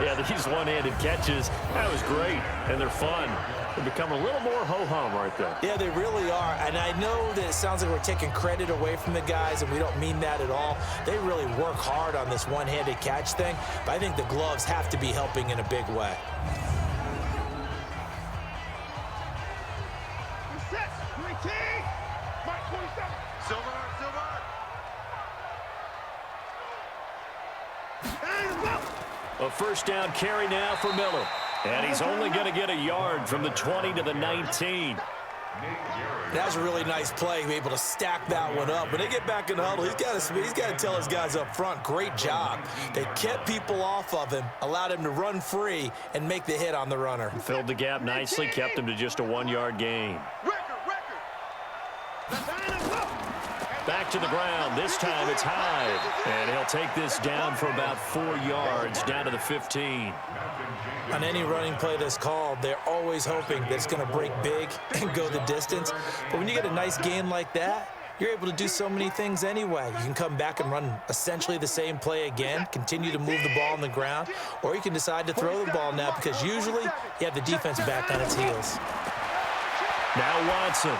S2: Yeah, these one-handed catches, that was great, and they're fun. They become a little more ho-hum right there.
S3: Yeah, they really are, and I know that it sounds like we're taking credit away from the guys, and we don't mean that at all. They really work hard on this one-handed catch thing, but I think the gloves have to be helping in a big way.
S4: Set. 19. Mike, 27. Silver.
S2: A first down carry now for Miller. And he's only going to get a yard from the 20 to the 19.
S3: That was a really nice play, be able to stack that one up. When they get back in the huddle, he's got to tell his guys up front, great job. They kept people off of him, allowed him to run free, and make the hit on the runner.
S2: Filled the gap nicely, kept him to just a 1-yard gain. Back to the ground. This time it's Hyde. And he'll take this down for about 4 yards, down to the 15.
S3: On any running play that's called, they're always hoping that it's going to break big and go the distance. But when you get a nice gain like that, you're able to do so many things anyway. You can come back and run essentially the same play again, continue to move the ball on the ground, or you can decide to throw the ball now because usually you have the defense back on its heels.
S2: Now Watson.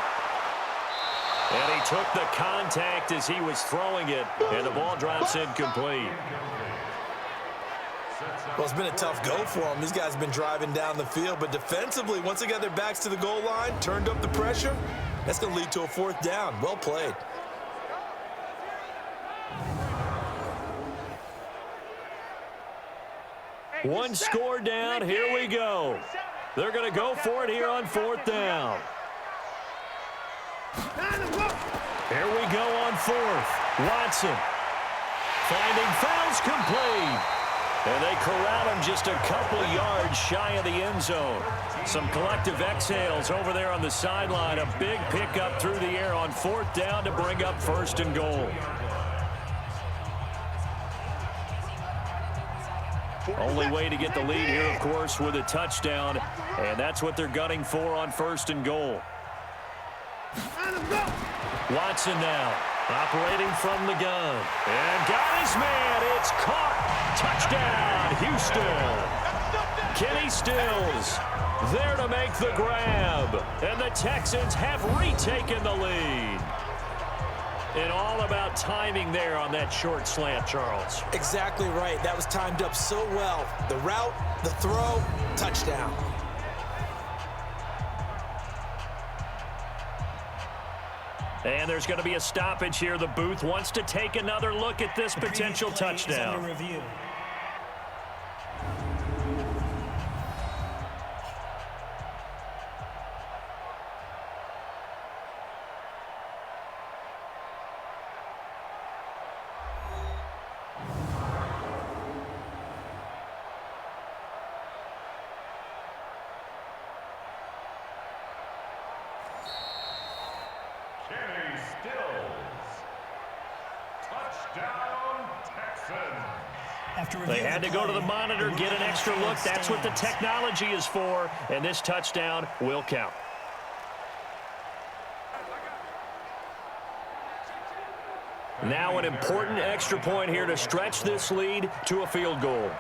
S2: And he took the contact as he was throwing it, and the ball drops incomplete.
S3: Well, it's been a tough go for them. These guys have been driving down the field, but defensively, once they got their backs to the goal line, turned up the pressure, that's going to lead to a 4th down. Well played.
S2: One score down. Here we go. They're going to go for it here on 4th down. Here we go on 4th. Watson finding fouls complete. And they corral him just a couple yards shy of the end zone. Some collective exhales over there on the sideline. A big pickup through the air on 4th down to bring up 1st and goal. Only way to get the lead here, of course, with a touchdown. And that's what they're gunning for on 1st and goal. Watson now, operating from the gun. And got his man. It's caught. Touchdown, Houston. Kenny Stills there to make the grab. And the Texans have retaken the lead. And all about timing there on that short slant, Charles.
S3: Exactly right. That was timed up so well. The route, the throw, touchdown.
S2: And there's going to be a stoppage here. The booth wants to take another look at this potential touchdown. They had to go to the monitor, get an extra look. That's what the technology is for, and this touchdown will count. Now an important extra point here to stretch this lead to a field goal.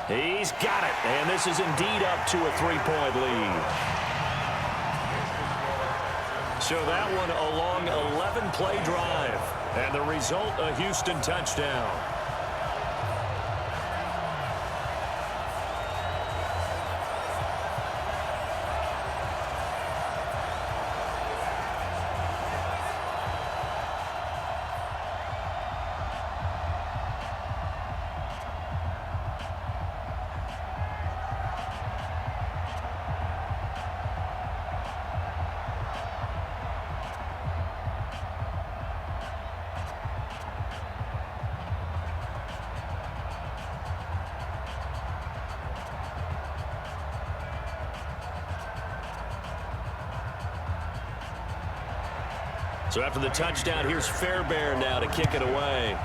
S2: He's got it, and this is indeed up to a 3-point lead. So that one a long 11-play drive. And the result, a Houston touchdown. So after the touchdown, here's Fairbairn now to kick it away.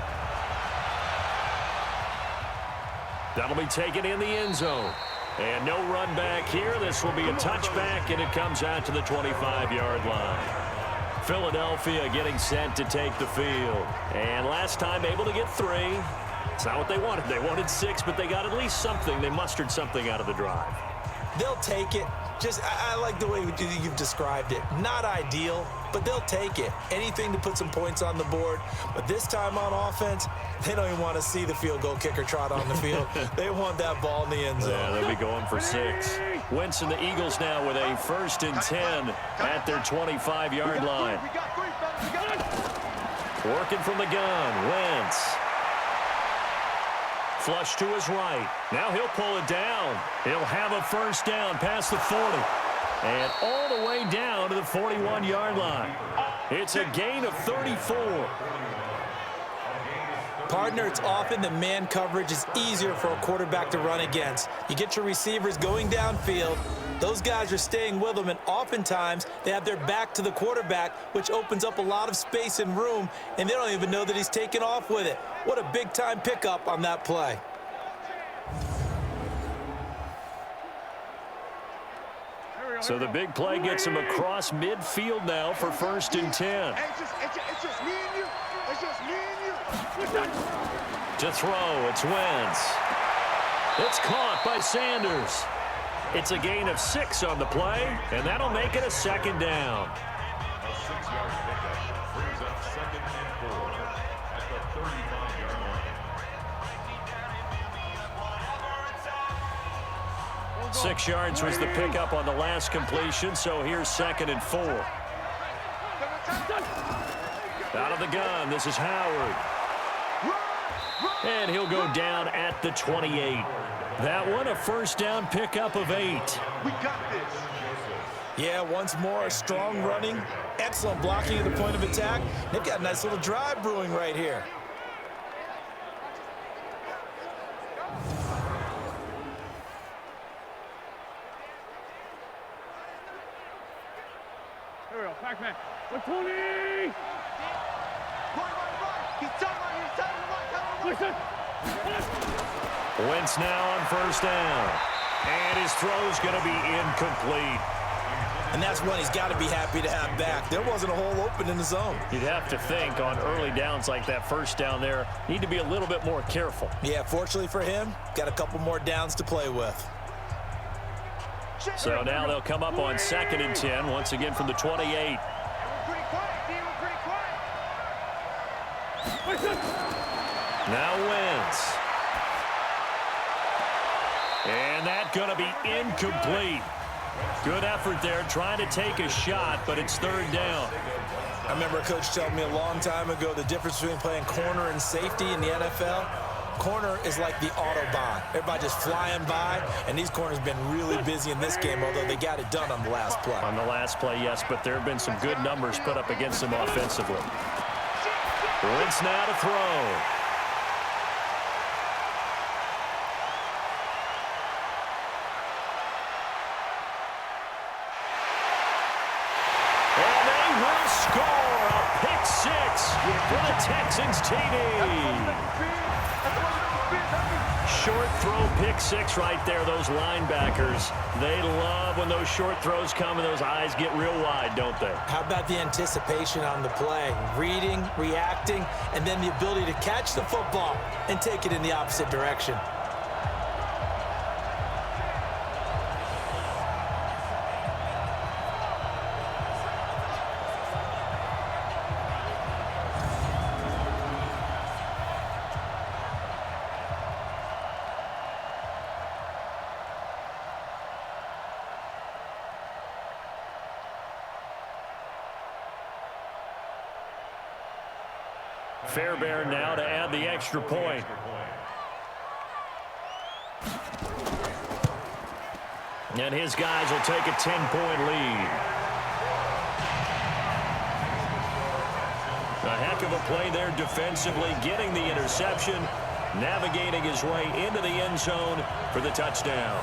S2: That'll be taken in the end zone. And no run back here. This will be a touchback, and it comes out to the 25-yard line. Philadelphia getting set to take the field. And last time able to get 3. It's not what they wanted. They wanted 6, but they got at least something. They mustered something out of the drive.
S3: They'll take it. I like the way you've described it. Not ideal, but they'll take it. Anything to put some points on the board. But this time on offense, they don't even want to see the field goal kicker trot on the field. They want that ball in the end zone.
S2: Yeah, they'll be going for 6. Wentz and the Eagles now with a 1st and 10 at their 25-yard line. Working from the gun, Wentz. Flush to his right. Now he'll pull it down. He'll have a 1st down past the 40. And all the way down to the 41-yard line. It's a gain of 34.
S3: Partner, it's often the man coverage is easier for a quarterback to run against. You get your receivers going downfield. Those guys are staying with them, and oftentimes they have their back to the quarterback, which opens up a lot of space and room, and they don't even know that he's taken off with it. What a big-time pickup on that play.
S6: Here we
S2: So the big play gets him across midfield now for 1st and 10.
S4: Hey, it's just me and you. It's just me and you.
S2: To throw, it's Wentz. It's caught by Sanders. It's a gain of 6 on the play, and that'll make it a 2nd down.
S5: A 6-yard pickup brings up 2nd and 4 at the 35-yard line.
S2: 6 yards was the pickup on the last completion, so here's 2nd and 4. Out of the gun, this is Howard. And he'll go down at the 28. That one, a 1st down pickup of 8.
S4: We got this.
S3: Yeah, once more, strong running, excellent blocking at the point of attack. They've got a nice little drive brewing right here.
S6: Here we go, Pac-Man. 120!
S4: He's telling
S6: Listen!
S2: Wentz now on 1st down. And his throw's going to be incomplete.
S3: And that's one he's got to be happy to have back. There wasn't a hole open in the zone.
S2: You'd have to think on early downs like that 1st down there, need to be a little bit more careful.
S3: Yeah, fortunately for him, got a couple more downs to play with.
S2: So now they'll come up on 2nd and 10, once again from the 28.
S4: We're pretty quiet, team. We're pretty quiet.
S2: Now Wentz. And that's going to be incomplete. Good effort there, trying to take a shot, but it's 3rd down.
S3: I remember a coach telling me a long time ago the difference between playing corner and safety in the NFL. Corner is like the Autobahn. Everybody just flying by, and these corners have been really busy in this game, although they got it done on the last play.
S2: On the last play, yes, but there have been some good numbers put up against them offensively. Wentz now to throw. Score a pick 6 for the Texans TD. Short throw pick 6 right there. Those linebackers, they love when those short throws come and those eyes get real wide, don't they?
S3: How about the anticipation on the play? Reading, reacting, and then the ability to catch the football and take it in the opposite direction.
S2: Fairbairn now to add the extra point. And his guys will take a 10-point lead. A heck of a play there defensively, getting the interception, navigating his way into the end zone for the touchdown.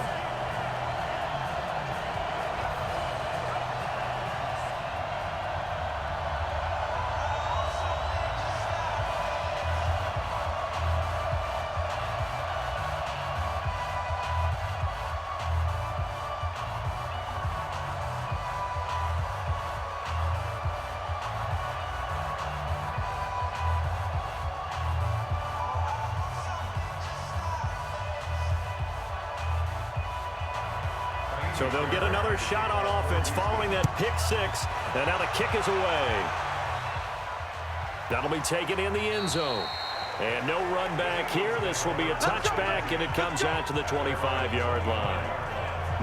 S2: So they'll get another shot on offense following that pick 6. And now the kick is away. That'll be taken in the end zone. And no run back here. This will be a touchback, and it comes out to the 25-yard line.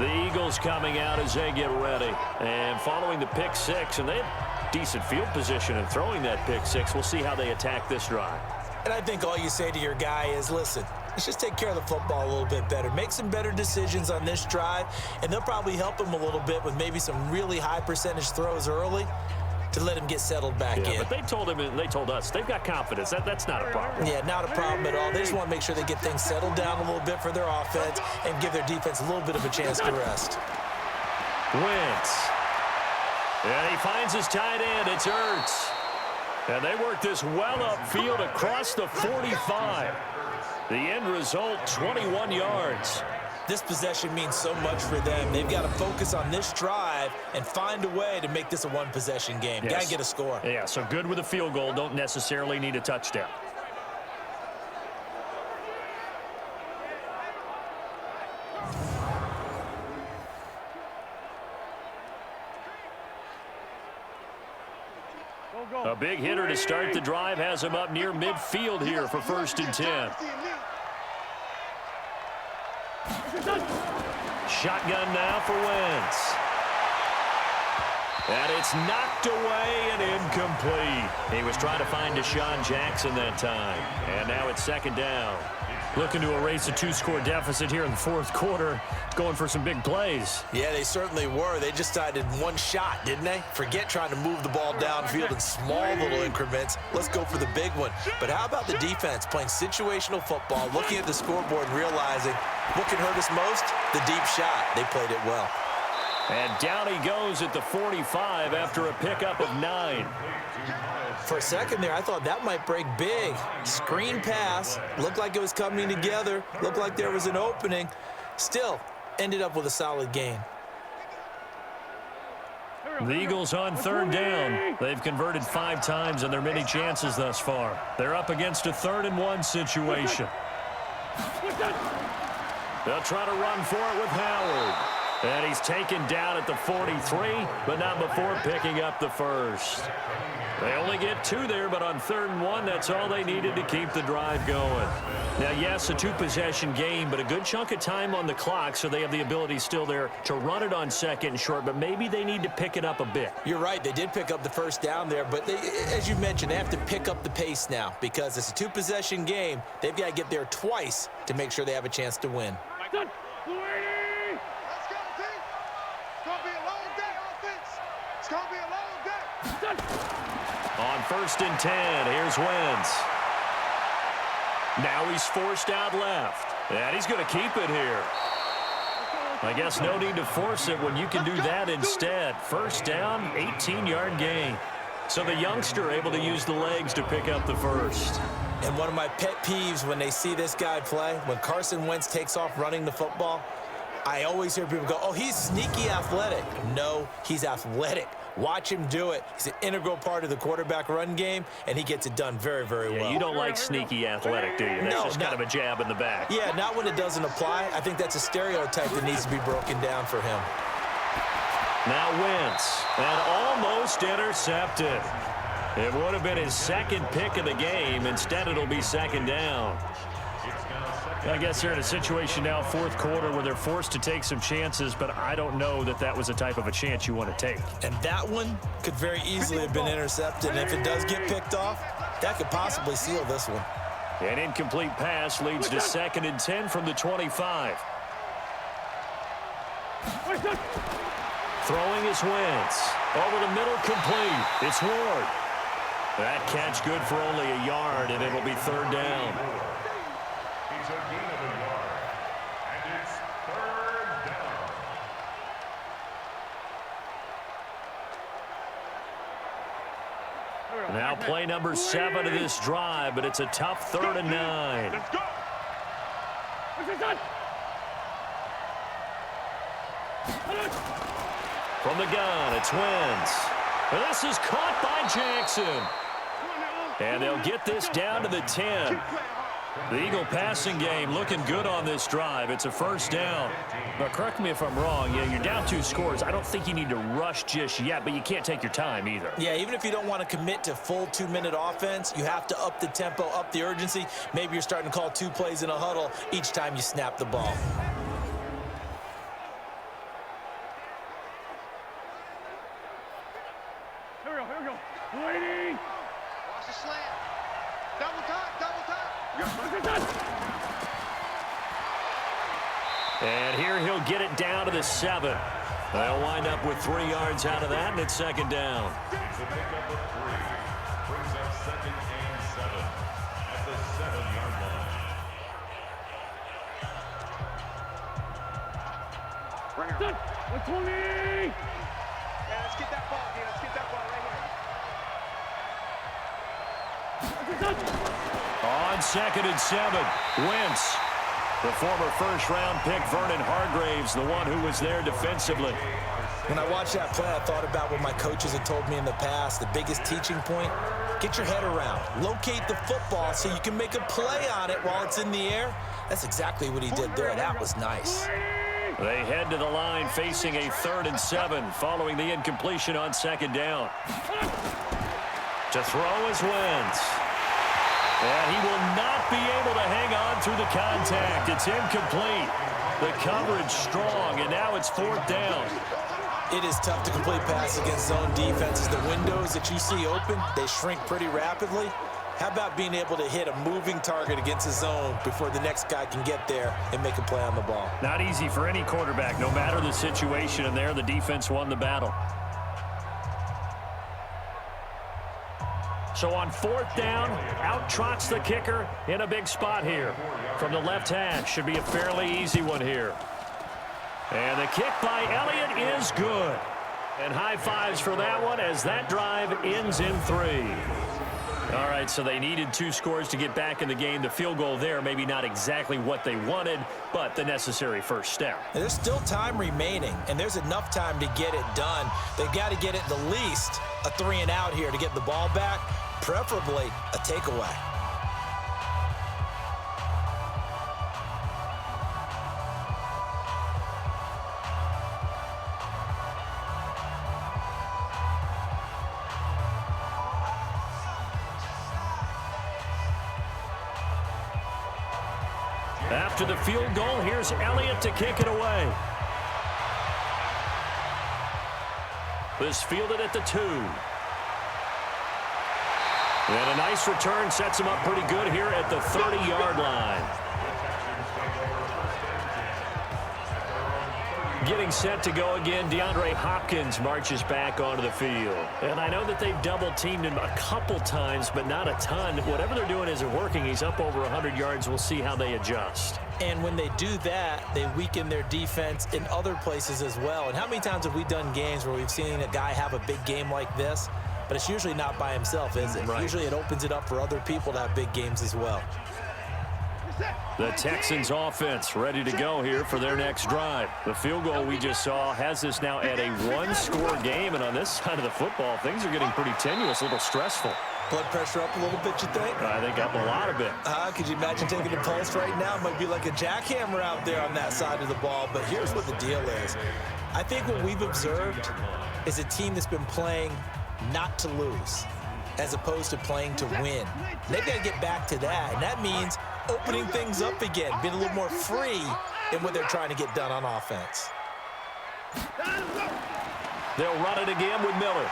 S2: The Eagles coming out as they get ready. And following the pick 6, and they have decent field position in throwing that pick 6. We'll see how they attack this drive.
S3: And I think all you say to your guy is, listen, let's just take care of the football a little bit better. Make some better decisions on this drive, and they'll probably help him a little bit with maybe some really high percentage throws early to let him get settled back in.
S2: But they told him and they told us they've got confidence. That's not a problem.
S3: Yeah, not a problem at all. They just want to make sure they get things settled down a little bit for their offense and give their defense a little bit of a chance to rest.
S2: Wentz. And he finds his tight end. It's Ertz. And they work this well upfield across the 45. The end result, 21 yards.
S3: This possession means so much for them. They've got to focus on this drive and find a way to make this a one-possession game.
S2: Yes.
S3: Got to get a score.
S2: Yeah, so good with a field goal. Don't necessarily need a touchdown. A big hitter to start the drive has him up near midfield here for 1st and 10. Shotgun now for Wentz. And it's knocked away and incomplete. He was trying to find Deshaun Jackson that time. And now it's 2nd down. Looking to erase a 2-score deficit here in the 4th quarter. Going for some big plays.
S3: Yeah, they certainly were. They just decided one shot, didn't they? Forget trying to move the ball downfield in small little increments. Let's go for the big one. But how about the defense playing situational football, looking at the scoreboard and realizing what can hurt us most? The deep shot. They played it well.
S2: And down he goes at the 45 after a pickup of 9.
S3: For a second there, I thought that might break big. Screen pass. Looked like it was coming together. Looked like there was an opening. Still, ended up with a solid gain.
S2: The Eagles on 3rd down. They've converted 5 times in their many chances thus far. They're up against a 3rd and 1 situation. They'll try to run for it with Howard. And he's taken down at the 43, but not before picking up the 1st. They only get 2 there, but on 3rd and 1, that's all they needed to keep the drive going. Now, yes, a 2-possession game, but a good chunk of time on the clock, so they have the ability still there to run it on 2nd and short, but maybe they need to pick it up a bit.
S3: You're right. They did pick up the 1st down there, but they, as you mentioned, they have to pick up the pace now because it's a 2-possession game. They've got to get there twice to make sure they have a chance to win.
S4: Let's go, team. It's going to be a long day, offense. It's going to be a long day.
S2: On 1st and 10, here's Wentz. Now he's forced out left. And he's going to keep it here. I guess no need to force it when you can do that instead. 1st down, 18-yard gain. So the youngster able to use the legs to pick up the 1st.
S3: And one of my pet peeves when they see this guy play, when Carson Wentz takes off running the football, I always hear people go, oh, he's sneaky athletic. No, he's athletic. Watch him do it. He's an integral part of the quarterback run game, and he gets it done very, very well.
S2: Yeah, you don't like sneaky athletic, do you? That's just kind of a jab in the back.
S3: Yeah, not when it doesn't apply. I think that's a stereotype that needs to be broken down for him.
S2: Now Wentz, and almost intercepted. It would have been his 2nd pick of the game. Instead, it'll be 2nd down. I guess they're in a situation now, 4th quarter, where they're forced to take some chances, but I don't know that that was the type of a chance you want to take.
S3: And that one could very easily have been intercepted. And if it does get picked off, that could possibly seal this one.
S2: An incomplete pass leads to 2nd and 10 from the 25. Throwing is Wentz. Over the middle, complete. It's Ward. That catch good for only a yard, and it'll be 3rd down.
S5: He's a gain of a yard. And it's 3rd down.
S2: Now play number 7 of this drive, but it's a tough 3rd and 9.
S6: Let's go.
S2: From the gun, it's Wentz. This is caught by Jackson. And they'll get this down to the 10. The Eagle passing game looking good on this drive. It's a 1st down. But correct me if I'm wrong. Yeah, you're down 2 scores. I don't think you need to rush just yet, but you can't take your time either.
S3: Yeah, even if you don't want to commit to full 2-minute offense, you have to up the tempo, up the urgency. Maybe you're starting to call 2 plays in a huddle each time you snap the ball.
S6: Here we go. Waiting.
S4: Watch the slant. Double time, double time.
S2: And here he'll get it down to the 7. They'll wind up with 3 yards out of that, and it's 2nd down.
S5: It's a pickup of 3. Brings up 2nd and 7 at the 7-yard line.
S4: Bring it on.
S6: 120.
S4: Yeah, let's get that ball, dude. Let's get that ball right here.
S2: 2nd and 7. Wentz. The former first-round pick, Vernon Hargraves, the one who was there defensively.
S3: When I watched that play, I thought about what my coaches had told me in the past. The biggest teaching point, get your head around. Locate the football so you can make a play on it while it's in the air. That's exactly what he did there. That was nice.
S2: They head to the line facing a 3rd and 7 following the incompletion on 2nd down. To throw is Wentz. And he will not be able to hang on through the contact. It's incomplete. The coverage strong, and now it's 4th down.
S3: It is tough to complete passes against zone defenses. The windows that you see open, they shrink pretty rapidly. How about being able to hit a moving target against a zone before the next guy can get there and make a play on the ball?
S2: Not easy for any quarterback, no matter the situation, and there the defense won the battle. So on 4th down, out trots the kicker in a big spot here. From the left hash, should be a fairly easy one here. And the kick by Elliott is good. And high fives for that one as that drive ends in 3. All right, so they needed 2 scores to get back in the game. The field goal there, maybe not exactly what they wanted, but the necessary first step.
S3: There's still time remaining, and there's enough time to get it done. They've got to get it the least a 3 and out here to get the ball back, preferably a takeaway.
S2: After the field goal, here's Elliott to kick it away. This fielded at the 2. And a nice return sets him up pretty good here at the 30-yard line. Getting set to go again, DeAndre Hopkins marches back onto the field. And I know that they've double-teamed him a couple times, but not a ton. Whatever they're doing isn't working. He's up over 100 yards. We'll see how they adjust.
S3: And when they do that, they weaken their defense in other places as well. And how many times have we done games where we've seen a guy have a big game like this, but it's usually not by himself, is it? Right. Usually it opens it up for other people to have big games as well.
S2: The Texans offense ready to go here for their next drive. The field goal we just saw has us now at a 1-score game, and on this side of the football, things are getting pretty tenuous, a little stressful.
S3: Blood pressure up a little bit, you think?
S2: I think up a lot of it.
S3: Could you imagine taking a pulse right now? It might be like a jackhammer out there on that side of the ball, but here's what the deal is. I think what we've observed is a team that's been playing not to lose as opposed to playing to win. They've got to get back to that, and that means opening things up again, being a little more free in what they're trying to get done on offense.
S2: They'll run it again with Miller.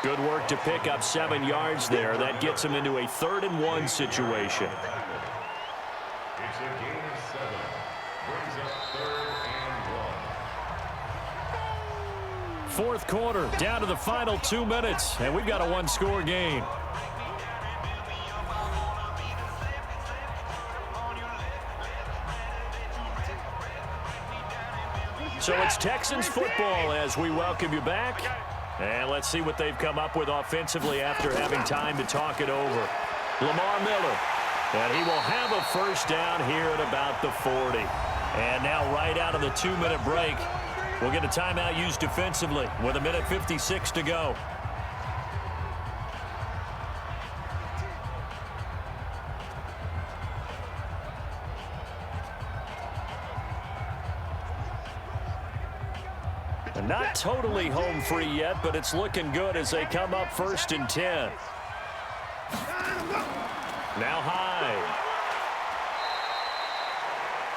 S2: Good work to pick up 7 yards there. That gets them into a 3rd and 1 situation.
S5: It's a gain of 7. Brings up 3rd and 1.
S2: 4th quarter, down to the final 2 minutes, and we've got a 1-score game. So it's Texans football as we welcome you back. And let's see what they've come up with offensively after having time to talk it over. Lamar Miller. And he will have a first down here at about the 40. And now right out of the 2-minute break, we'll get a timeout used defensively with 1:56 to go. Not totally home free yet, but it's looking good as they come up 1st and 10. Now Hyde.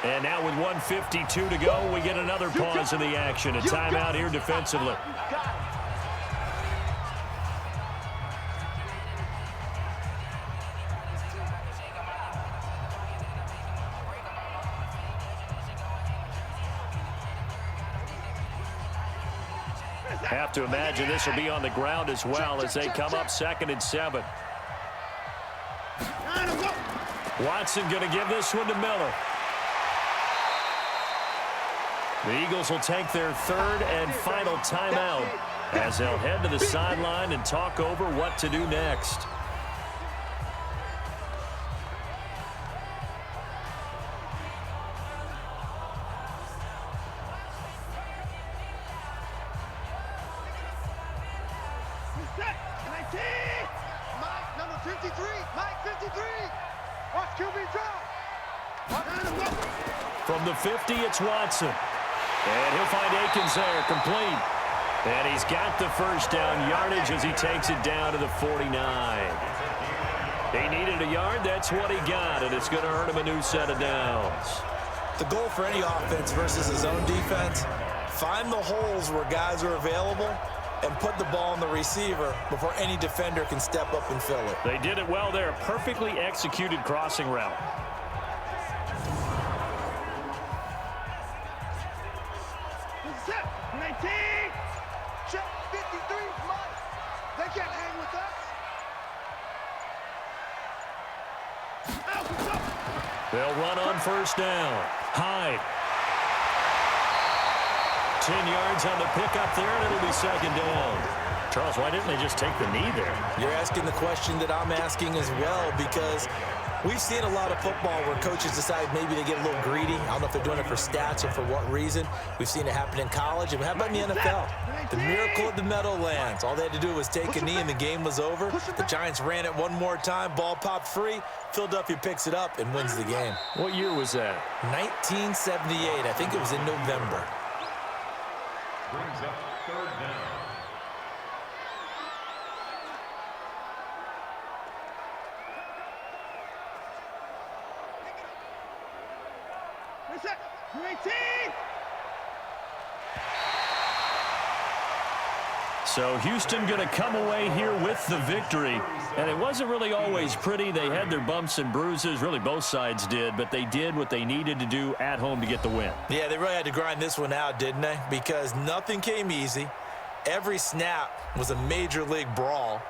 S2: And now with 1:52 to go, we get another pause in the action. A timeout here defensively. Have to imagine this will be on the ground as well as they come up 2nd and 7. Watson going to give this one to Miller. The Eagles will take their 3rd and final timeout as they'll head to the sideline and talk over what to do next.
S4: Set. 19. Mike, number 53. Mike, 53. Watch QB drop.
S2: From the 50, it's Watson. And he'll find Akins there, complete. And he's got the first down yardage as he takes it down to the 49. He needed a yard, that's what he got, and it's going to earn him a new set of downs.
S3: The goal for any offense versus his own defense, find the holes where guys are available and put the ball on the receiver before any defender can step up and fill it.
S2: They did it well there, perfectly executed crossing route.
S4: Set. 19. Check 53. Mike. They can't hang with us.
S2: They'll run on first down. Hyde. 10 yards on the pickup there, and it'll be second down. Charles, why didn't they just take the knee there?
S3: You're asking the question that I'm asking as well, because we've seen a lot of football where coaches decide maybe they get a little greedy. I don't know if they're doing it for stats or for what reason. We've seen it happen in college. And how about in the NFL? The miracle of the Meadowlands. All they had to do was take a knee and the game was over. The Giants ran it one more time. Ball popped free. Philadelphia picks it up and wins the game.
S2: What year was that?
S3: 1978. I think it was in November.
S5: Brings up third down.
S4: Set. 19.
S2: So Houston going to come away here with the victory. And it wasn't really always pretty. They had their bumps and bruises. Really, both sides did. But they did what they needed to do at home to get the win.
S3: Yeah, they really had to grind this one out, didn't they? Because nothing came easy. Every snap was a major league brawl.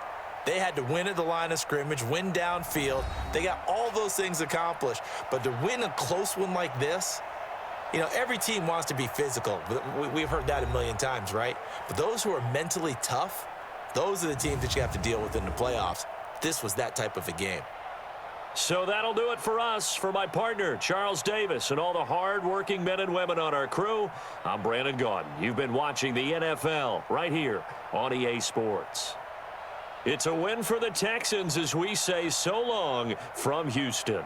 S3: They had to win at the line of scrimmage, win downfield. They got all those things accomplished. But to win a close one like this, you know, every team wants to be physical. We've heard that a million times, right? But those who are mentally tough, those are the teams that you have to deal with in the playoffs. This was that type of a game.
S2: So that'll do it for us. For my partner, Charles Davis, and all the hard-working men and women on our crew, I'm Brandon Gaudin. You've been watching the NFL right here on EA Sports. It's a win for the Texans as we say so long from Houston.